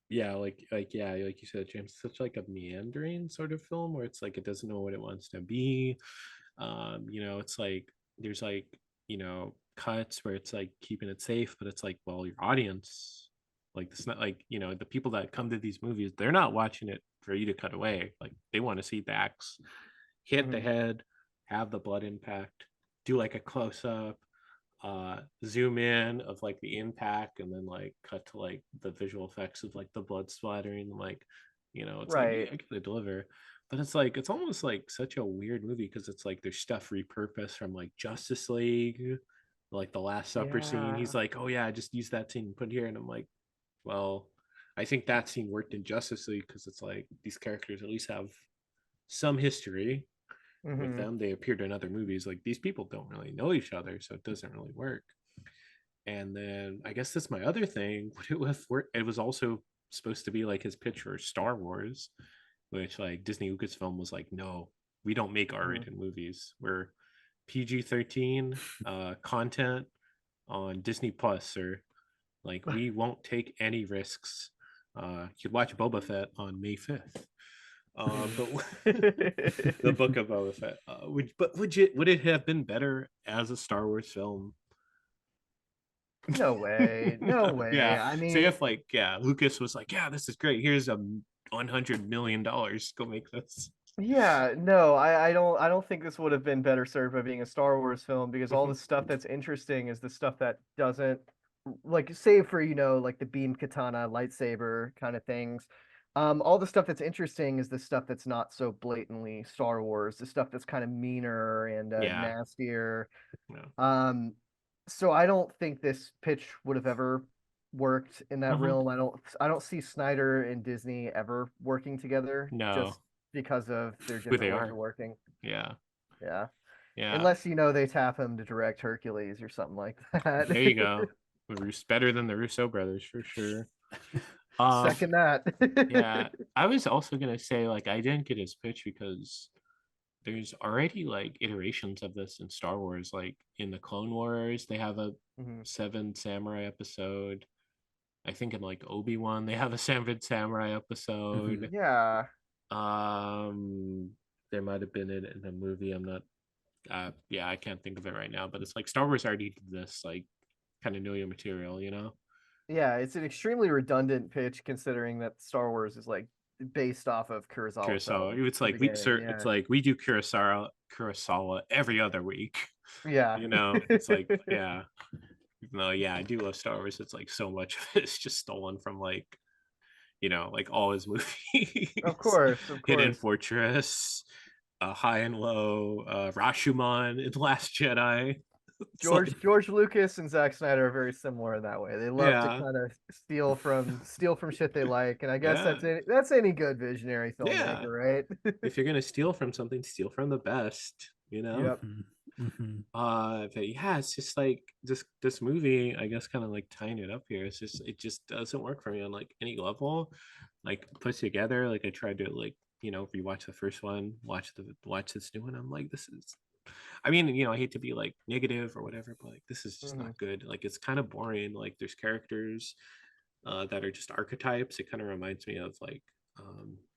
yeah, like yeah, like you said, James, such like a meandering sort of film where it's like it doesn't know what it wants to be. You know, it's like there's like, you know, cuts where it's like keeping it safe, but it's like, well, your audience, like it's not like, you know, the people that come to these movies, they're not watching it for you to cut away. Like they want to see backs hit the Mhm. head, have the blood impact, do like a close up, zoom in of like the impact, and then like cut to like the visual effects of like the blood splattering. Like, you know, it's like, yeah, Right. I gotta deliver. But it's like it's almost like such a weird movie because it's like there's stuff repurposed from like Justice League, like the Last Supper scene. He's Yeah. like, oh yeah, I just used that scene and put here, and I'm like, well, I think that scene worked in Justice League because it's like these characters at least have some history with Mhm. them. They appeared in other movies. Like these people don't really know each other, so it doesn't really work. And then I guess that's my other thing. It was also supposed to be like his pitch for Star Wars, which like Disney Lucasfilm was like, no, we don't make Mhm. R-rated movies. We're PG-13 content on Disney Plus, or like we won't take any risks. You could watch Boba Fett on May 5th. But the book of Boba Fett. Would it have been better as a Star Wars film? No way. No way. Yeah. I Say mean, if like yeah, Lucas was like, yeah, this is great. Here's $100 million. Go make this. yeah, no, I don't think this would have been better served by being a Star Wars film, because all the Mhm. stuff that's interesting is the stuff that doesn't, like, save for, like the beam katana lightsaber kind of things. All the stuff that's interesting is the stuff that's not so blatantly Star Wars, the stuff that's kind of meaner and Yeah. nastier. Yeah. Um, so I don't think this pitch would have ever worked in that Mhm. realm. I don't see Snyder and Disney ever working together, No. just because of their Who they different ways of are. working. Yeah. Yeah. Yeah. Unless they tap him to direct Hercules or something like that. There you go. Better than the Russo brothers for sure. Um, Second that. yeah. I was also gonna say like I didn't get his pitch because there's already like iterations of this in Star Wars. Like in the Clone Wars, they have a Mhm, Seven Samurai episode. I think in like Obi-Wan, they have a Seven Samurai episode. yeah. Um, there might have been it in a movie. I'm not. Yeah, I can't think of it right now. But it's like Star Wars already did this like kind of know your material, you know? Yeah, it's an extremely redundant pitch considering that Star Wars is like based off of Kurosawa Kurosawa. films It's to like begin. it's Yeah. like we do Kurosawa every other week. Yeah. You know, it's like yeah. Even though yeah, I do love Star Wars. It's like so much of it's just stolen from like you know like all his Of movies. course, of Hidden course. Fortress, High and Low, Rashomon in The Last Jedi. It's like George Lucas and Zack Snyder are very similar in that way. They love to yeah, kind of steal from shit they like, and I guess yeah, that's any good visionary yeah. filmmaker, right? If you're gonna steal from something, steal from the best. You know. Yep. Mhm, mhm. But yeah, it's just like this movie, I guess kind of like tying it up here. It's just it just doesn't work for me on like any level. Like put together, like I tried to like, you know, rewatch the first one, watch this new one. I'm like, this is I mean, you know, I hate to be like negative or whatever, but like this is just Mhm. not good. Like it's kind of boring. Like there's characters that are just archetypes. It kind of reminds me of like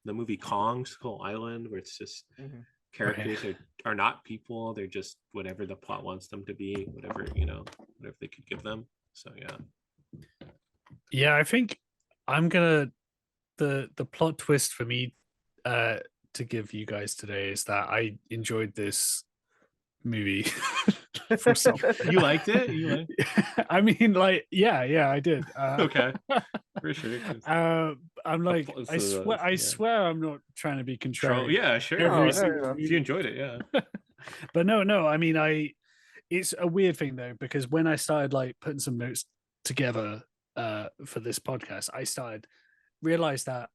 the movie Kong Skull Island, where it's just Mhm. Right. characters are not people, they're just whatever the plot wants them to be, whatever you know, whatever they could give them. So yeah. Yeah, I think I'm gonna the plot twist for me uh to give you guys today is that I enjoyed this movie from some You liked it, you like I mean like yeah I did okay. For sure. 'Cause I'm like, Applause I to swear, those, I yeah. swear, I'm not trying to be Troll, contrarian. yeah, sure. Oh, Every fair single enough. If you enjoyed it, yeah. But no, I mean, it's a weird thing though, because when I started like putting some notes together for this podcast, I started realized that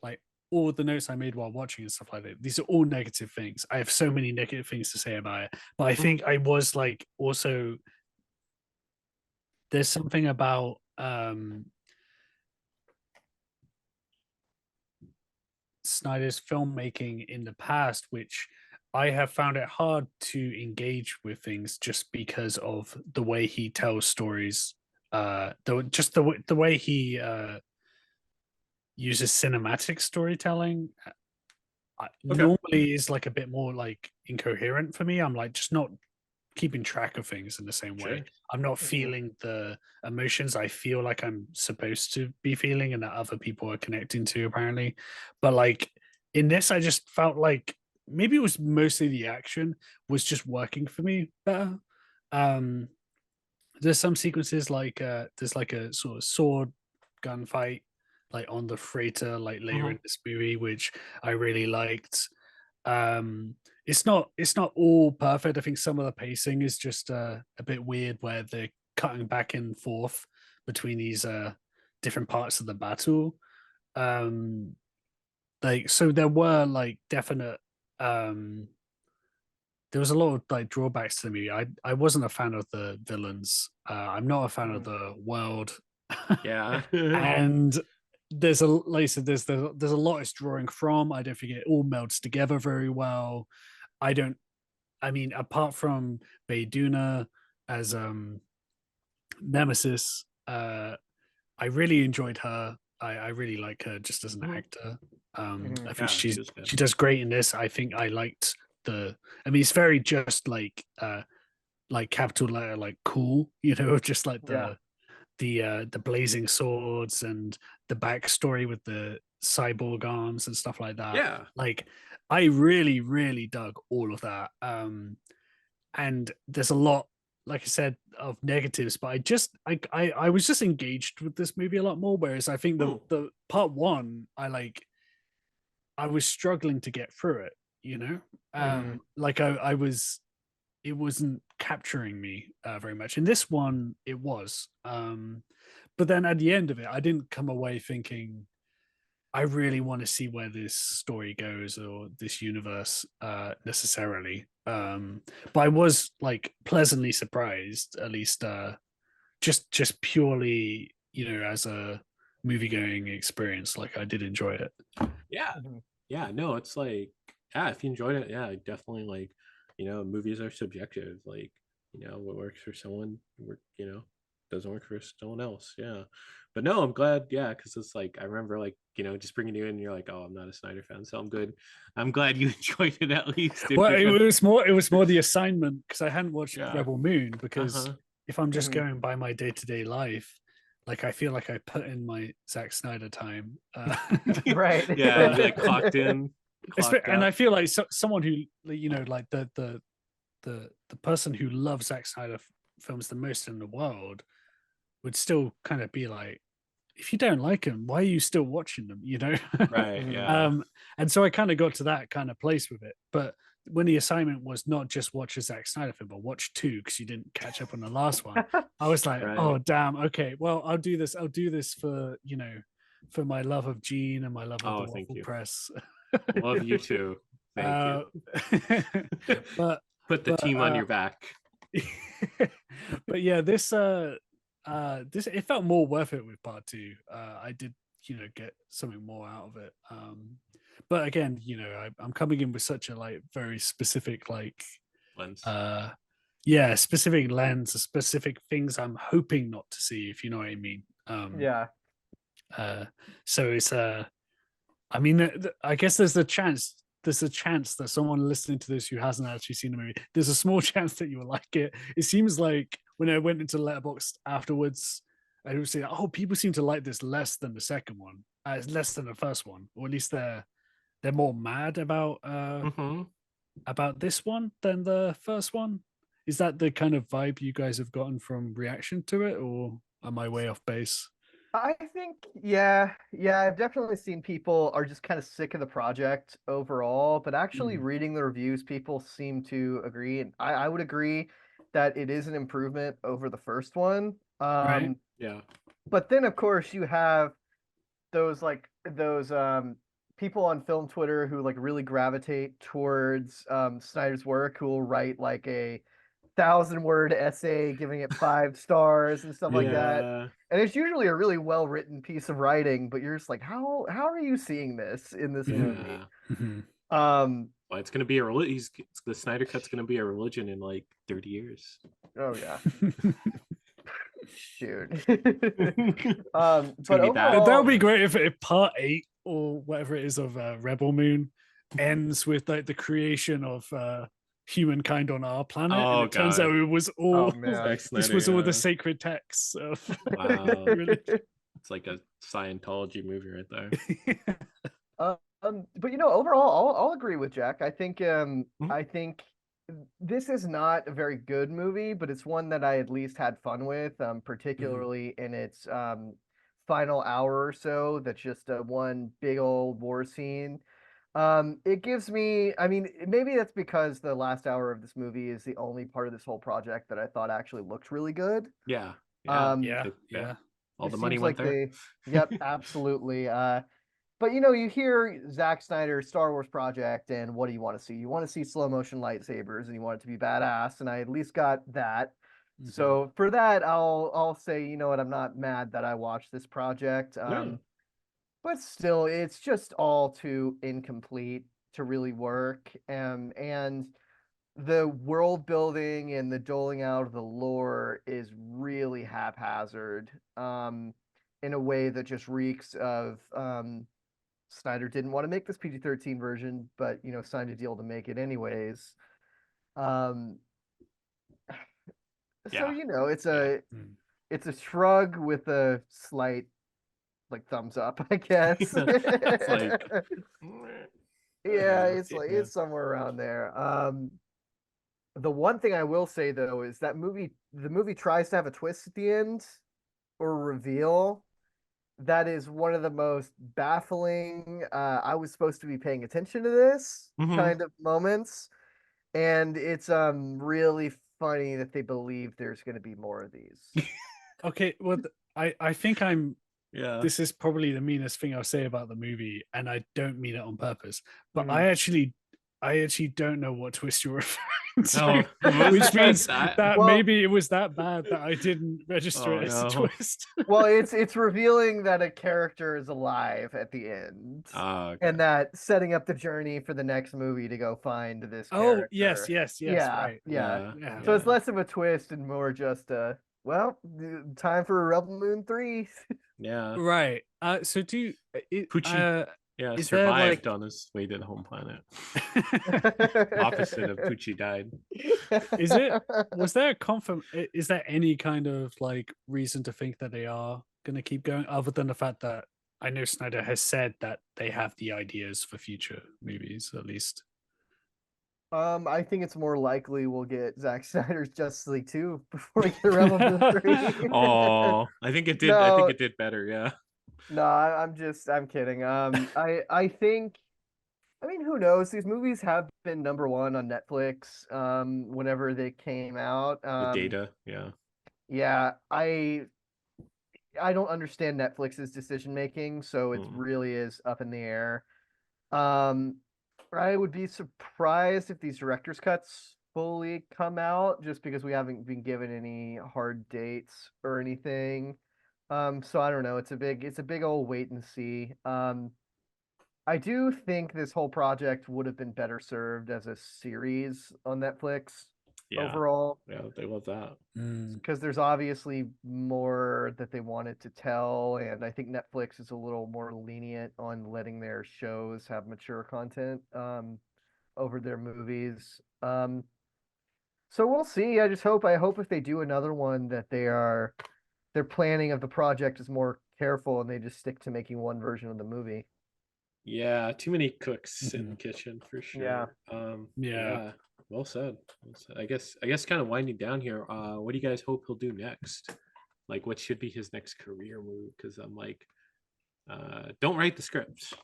like all the notes I made while watching and stuff like that, these are all negative things. I have so many negative things to say about it. But I think I was like also there's something about Snyder's filmmaking in the past, which I have found it hard to engage with things just because of the way he tells stories. The way he uses cinematic storytelling Okay. normally is like a bit more like incoherent for me. I'm like just not keeping track of things in the same way. Sure. I'm not Mhm. feeling the emotions I feel like I'm supposed to be feeling and that other people are connecting to apparently. But like in this, I just felt like maybe it was mostly the action was just working for me better. Um there's some sequences like there's like a sort of sword gunfight like on the freighter like later in this movie, which I really liked. It's not all perfect. I think some of the pacing is just a bit weird where they're cutting back and forth between these different parts of the battle. Like so there were like definite there was a lot of like drawbacks to the movie. I wasn't a fan of the villains. I'm not a fan of the world. Yeah. And there's a like I said, there's a lot it's drawing from. I don't think it all melds together very well. I don't. I mean, apart from Bayduna as Nemesis, I really enjoyed her. I really like her just as an actor. I think Yeah, she was good. she does great in this. I think I liked the. I mean, it's very just like capital letter like cool, just like Yeah. the blazing swords and the backstory with the cyborg arms and stuff like that. Yeah. Like I really, really dug all of that. And there's a lot, like I said, of negatives, but I was just engaged with this movie a lot more. Whereas I think the part one, I was struggling to get through it. Like I was it wasn't capturing me very much. In this one, it was. But then at the end of it, I didn't come away thinking I really want to see where this story goes or this universe necessarily. But I was like pleasantly surprised, at least just purely, as a movie going experience. Like I did enjoy it. Yeah. Yeah. No, it's like, yeah, if you enjoyed it, yeah, definitely like, movies are subjective. Like, what works for someone, doesn't work for someone else. Yeah. But no, I'm glad, yeah, because it's like I remember like, just bringing you in, and you're like, oh, I'm not a Snyder fan. So I'm good. I'm glad you enjoyed it at least. If Well, you're it gonna... was more the assignment because I hadn't watched Yeah. Rebel Moon because Uh-huh. if I'm just going by my day-to-day life, like I feel like I put in my Zack Snyder time. Right. Yeah, you like clocked in, clocked And I out. feel like someone who like the person who loves Zack Snyder films the most in the world would still kind of be like, if you don't like him, why are you still watching them? Right. Yeah. And so I kind of got to that kind of place with it. But when the assignment was not just watch a Zack Snyder film, but watch two because you didn't catch up on the last one, I was like, Right. oh damn, okay, well I'll do this. I'll do this for for my love of Gene and my love of the Thank Waffle you. Press. Love you too. Thank you. but Put the team on your back. but yeah, this it felt more worth it with part two. I did get something more out of it. But again, I'm coming in with such a like very specific like Lens. Specific lens, specific things I'm hoping not to see, if you know what I mean. Yeah. So it's I mean, I guess there's a chance that someone listening to this who hasn't actually seen the movie, there's a small chance that you will like it. It seems like when I went into Letterboxd afterwards, I would say, oh, people seem to like this less than the second one, less than the first one, or at least they're more mad about this one than the first one. Is that the kind of vibe you guys have gotten from reaction to it, or am I way off base? I think, yeah, I've definitely seen people are just kind of sick of the project overall, but actually reading the reviews, people seem to agree, and I would agree that it is an improvement over the first one. Right. Yeah. But then of course you have those people on film Twitter who like really gravitate towards Snyder's work, who will write like a 1,000-word essay giving it 5 stars and stuff like that. Yeah. And it's usually a really well written piece of writing, but you're just like, how are you seeing this in this movie? Yeah. Mhm. Well, it's gonna be a religion. The Snyder Cut's gonna be a religion in like 30 years. Oh yeah, shoot. It's But gonna be that. That would overall, be great if part 8 or whatever it is of Rebel Moon ends with like the creation of humankind on our planet, and Oh it turns out god. it was oh all man. Zack this Snyder, was all the yeah. sacred texts of Wow. religion. It's like a Scientology movie right there. But overall, I'll agree with Jack. Mhm. I think this is not a very good movie, but it's one that I at least had fun with, particularly in its final hour or so. That's just one big old war scene. It gives me, I mean, maybe that's because the last hour of this movie is the only part of this whole project that I thought actually looked really good. Yeah. Yeah. Um, Yeah, Yeah. yeah. All it the money seems went like there. yep, absolutely. But you hear Zack Snyder's Star Wars project, and what do you want to see? You want to see slow motion lightsabers, and you want it to be badass, and I at least got that. Mhm. So for that, I'll say, you know what, I'm not mad that I watched this project. Yeah. But still, it's just all too incomplete to really work. And the world building and the doling out of the lore is really haphazard, in a way that just reeks of Snyder didn't want to make this PG-13 version, but signed a deal to make it anyways. Um, so Yeah. it's Yeah. a shrug with a slight like thumbs up, I guess. It's like Yeah, yeah. it's like Yeah. it's somewhere around there. The one thing I will say though is that the movie tries to have a twist at the end or reveal that is one of the most baffling. I was supposed to be paying attention to this Mhm. kind of moments, and it's really funny that they believe there's going to be more of these. Okay, well, I think Yeah. this is probably the meanest thing I'll say about the movie, and I don't mean it on purpose. But Mhm. I actually don't know what twist you're referring Oh, to, which means that? that Well, maybe it was that bad that I didn't register Oh it as a no. twist. well, it's revealing that a character is alive at the end, Okay. and that setting up the journey for the next movie to go find this Oh, yes, character. yes, Yeah, right. yeah. Yeah. Yeah. So it's Yeah. less of a twist and more just time for Rebel Moon 3. Yeah. Right. So Poochie. Yeah, is there survived like on his way to the home planet. Opposite of Poochie died. was there is there any kind of like reason to think that they are going to keep going, other than the fact that I know Snyder has said that they have the ideas for future movies, at least? I think it's more likely we'll get Zack Snyder's Justice League 2 before we get Rebel Moon 3. Oh, I think it did. I think No, it did better. Yeah. no, I'm kidding. I think, I mean, who knows? These movies have been number one on Netflix, whenever they came out. With data. Yeah. Yeah, I don't understand Netflix's decision making, so it Hmm. really is up in the air. Um, I would be surprised if these director's cuts fully come out, just because we haven't been given any hard dates or anything. So I don't know. It's a big old wait and see. I do think this whole project would have been better served as a series on Netflix Yeah. overall, Yeah. They love that. Mm. because there's obviously more that they wanted to tell, and I think Netflix is a little more lenient on letting their shows have mature content over their movies. So we'll see. I hope if they do another one that their planning of the project is more careful and they just stick to making one version of the movie. Yeah. Too many cooks in Mhm. the kitchen for Yeah. sure. Yeah. Well said. Well said. I guess kind of winding down here. What do you guys hope he'll do next? like what should be his next career move, because I'm like, don't write the scripts.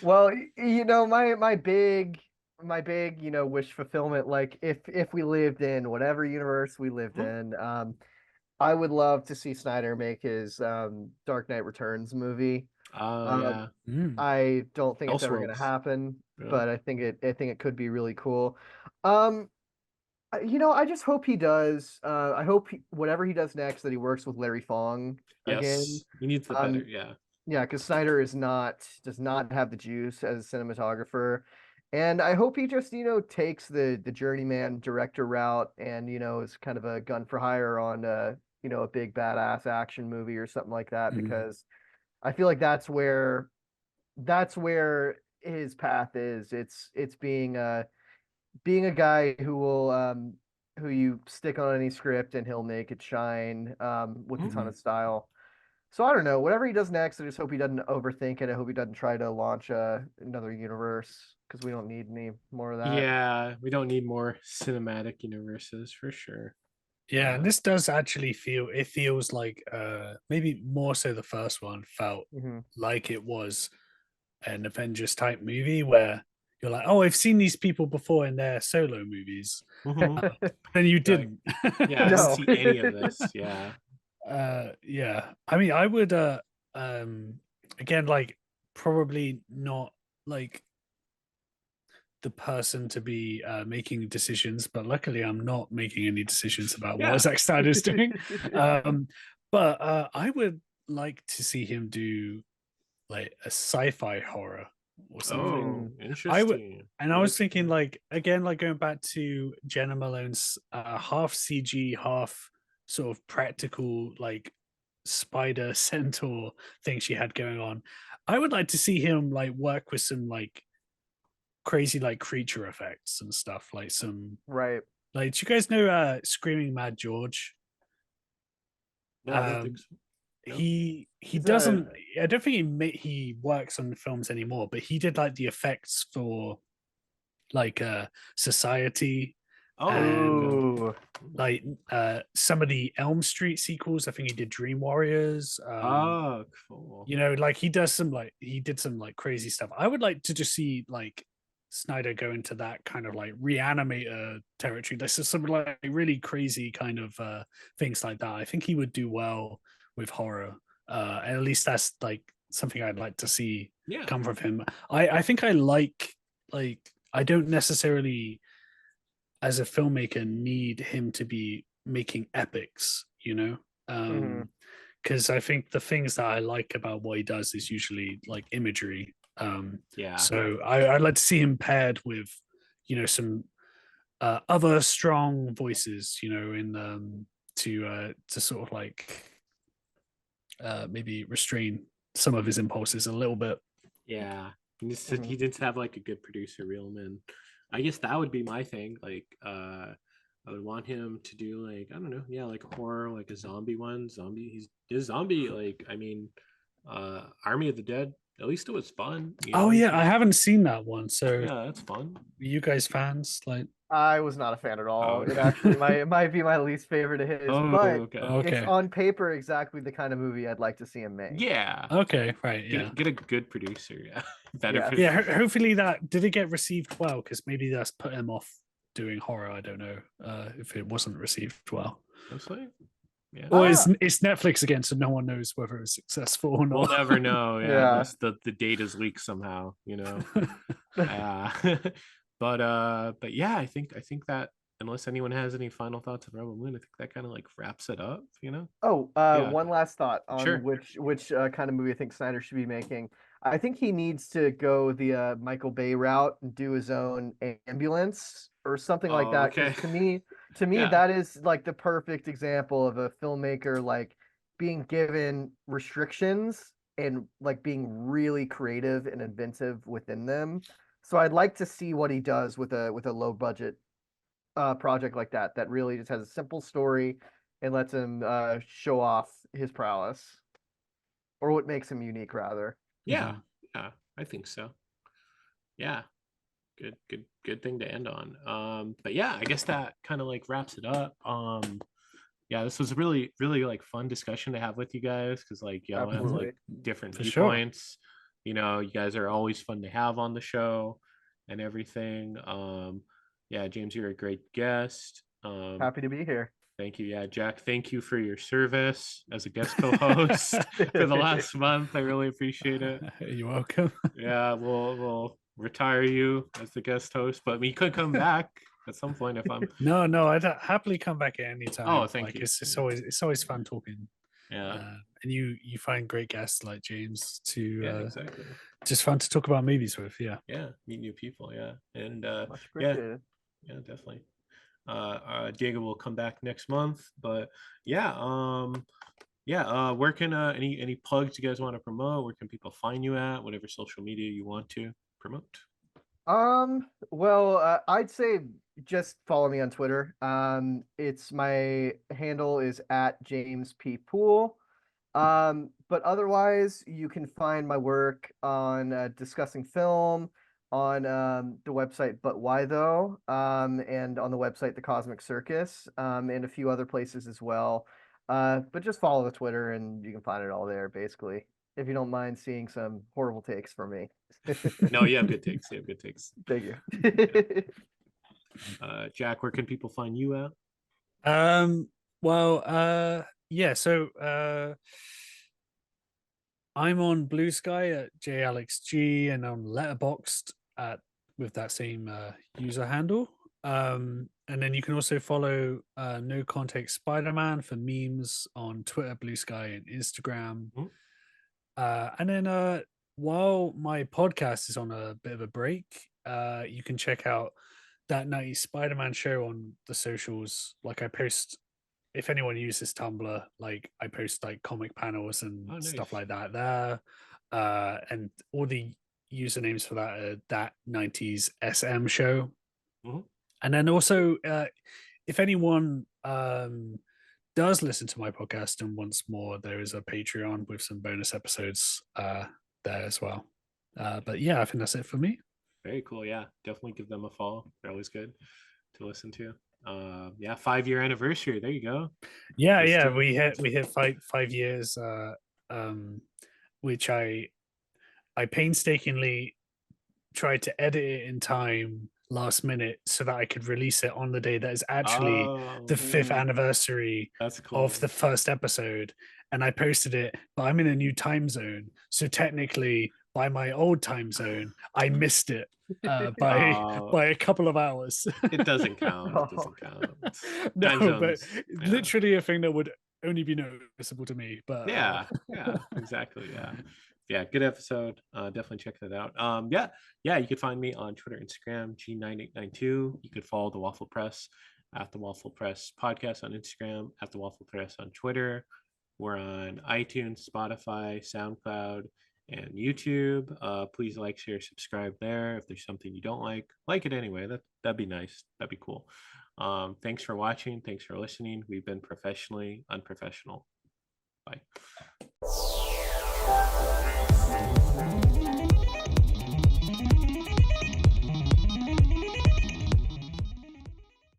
Well, my big wish fulfillment, like if we lived in whatever universe we lived in, I would love to see Snyder make his Dark Knight Returns movie. Oh Um, yeah. I don't think it's ever going to Elseworlds. happen, Yeah. but I think it could be really cool. Um, I just hope he does. I hope whatever he does next, that he works with Larry Fong again. Yes, he needs the better. Um, Yeah. yeah, because Snyder does not have the juice as a cinematographer, and I hope he just takes the journeyman director route, and is kind of a gun for hire on a big badass action movie or something like that, because I feel like that's where his path is. It's being a guy who you stick on any script and he'll make it shine with a ton of style. So I don't know. Whatever he does next, I just hope he doesn't overthink it. I hope he doesn't try to launch another universe, because we don't need any more of that. Yeah, we don't need more cinematic universes for sure. Yeah, and this does actually it feels like maybe more so the first one felt Hmm. like it was an Avengers type movie where you're like, oh, I've seen these people before in their solo movies. Mhm. Then you Like, didn't. yeah, I didn't No. see any of this. Yeah. Yeah. I mean, I would again, like, probably not like the person to be making decisions, but luckily I'm not making any decisions about what Yeah. Zack Snyder's doing. Um, but I would like to see him do like a sci-fi horror or something. Oh, I would, interesting. and I What was thinking, experience? like, again, like going back to Jenna Malone's half CG, half sort of practical, like spider centaur thing she had going on. I would like to see him like work with some like crazy like creature effects and stuff, like some Right. like. Do you guys know Screaming Mad George? No, I don't think Um, so. No. he He's a doesn't. I don't think he works on films anymore, but he did like the effects for like Society Oh, okay. and ooh. like some of the Elm Street sequels. I think he did Dream Warriors. Oh, cool. Like he did some like crazy stuff. I would like to just see like Snyder go into that kind of like reanimator territory. This is some like really crazy kind of things like that. I think he would do well with horror. And at least that's like something I'd like to see Yeah. come from him. I think I like I don't necessarily as a filmmaker need him to be making epics, Mhm. because I think the things that I like about what he does is usually like imagery. Yeah. So I'd like to see him paired with, some other strong voices, in to sort of like maybe restrain some of his impulses a little bit. Yeah. Mhm. He did have like a good producer reel him in. I guess that would be my thing. Like, I would want him to do like, I don't know, yeah, like horror, like a zombie one. His zombie, like, I mean, Army of the Dead, at least it was fun, Oh he yeah, I just, haven't seen that one. So yeah, that's fun. you guys fans like? I was not a fan at Oh, all. It okay. actually might be my least favorite of his, Oh, but okay. it's Okay. on paper exactly the kind of movie I'd like to see him make. Yeah. Okay, right, yeah. Get a good producer, yeah. Better Yes. Yeah, producer. hopefully that did it get received well, because maybe that's put him off doing horror. I don't know if it wasn't received well, Mostly. Yeah. or Uh, it's Netflix again, so no one knows whether it's successful or We'll not. never know, yeah, yeah. unless the data's leaked somehow, Uh, but yeah, I think that unless anyone has any final thoughts of Rebel Moon, I think that kind of like wraps it up. Oh, Yeah, one last thought on sure. which kind of movie I think Snyder should be making. I think he needs to go the Michael Bay route and do his own ambulance or something like Oh, that. okay. Because to me, Yeah. that is like the perfect example of a filmmaker like being given restrictions and like being really creative and inventive within them. So I'd like to see what he does with a low budget project like that, that really just has a simple story and lets him show off his prowess, or what makes him unique rather. Yeah. Yeah. I think so. Yeah. Good thing to end on. But yeah, I guess that kind of like wraps it up. this was a really, really like fun discussion to have with you guys, because like y'all have Absolutely. like different For sure. viewpoints. You know, you guys are always fun to have on the show and everything. Yeah, James, you're a great guest. Happy to be here. Thank you. Yeah, Jack, thank you for your service as a guest co-host for the last month. I really appreciate it. You're welcome. Yeah, we'll retire you as the guest host, but you could come back at some point if I'm. No, I'd happily come back at any time. Oh, thank like, you. It's always fun talking. Yeah. And you find great guests like James to Yeah, exactly. just fun to talk about movies with. Yeah. Yeah, meet new people. Yeah, and Much appreciated. yeah, definitely. Diego will come back next month, but yeah, where can any plugs you guys want to promote? Where can people find you at? Whatever social media you want to promote. Well, I'd say just follow me on Twitter. It's my handle is at James P. Poole. But otherwise, you can find my work on Discussing Film, on the website But Why Though, and on the website The Cosmic Circus, and a few other places as well. But just follow the Twitter and you can find it all there, basically. If you don't mind seeing some horrible takes from me. No, you have good takes. You have good takes. Thank you. Jack, where can people find you at? Well, yeah, so I'm on Blue Sky at jalexg and on Letterboxd with that same user handle. And then you can also follow No Context Spider-Man for memes on Twitter, Blue Sky, and Instagram. Mhm. And then while my podcast is on a bit of a break, you can check out That Nutty Spider-Man show on the socials. Like I post, if anyone uses Tumblr, like I post like comic panels and Oh, nice. stuff like that there. And all the usernames for that are That 90s SM show. Mhm. And then also, if anyone does listen to my podcast and wants more, there is a Patreon with some bonus episodes there as well. But yeah, I think that's it for me. Very cool. Yeah, definitely give them a follow. They're always good to listen to. Yeah, 5-year anniversary. There you go. Yeah, we hit 5 years, which I painstakingly tried to edit it in time last minute so that I could release it on the day that is actually the 5th Ooh. anniversary That's cool. of the first episode. And I posted it, but I'm in a new time zone. So technically, by my old time zone, I missed it by a couple of hours. It doesn't count. It doesn't count. No, Time but zones, yeah. literally a thing that would only be noticeable to me. But Yeah, exactly. Yeah, good episode. Definitely check that out. Yeah, you could find me on Twitter, Instagram, G9892. You could follow the Waffle Press at the Waffle Press Podcast on Instagram, at the Waffle Press on Twitter. We're on iTunes, Spotify, SoundCloud, and YouTube. Please like, share, subscribe there. If there's something you don't like it anyway. That'd be nice. That'd be cool. Thanks for watching. Thanks for listening. We've been professionally unprofessional. Bye.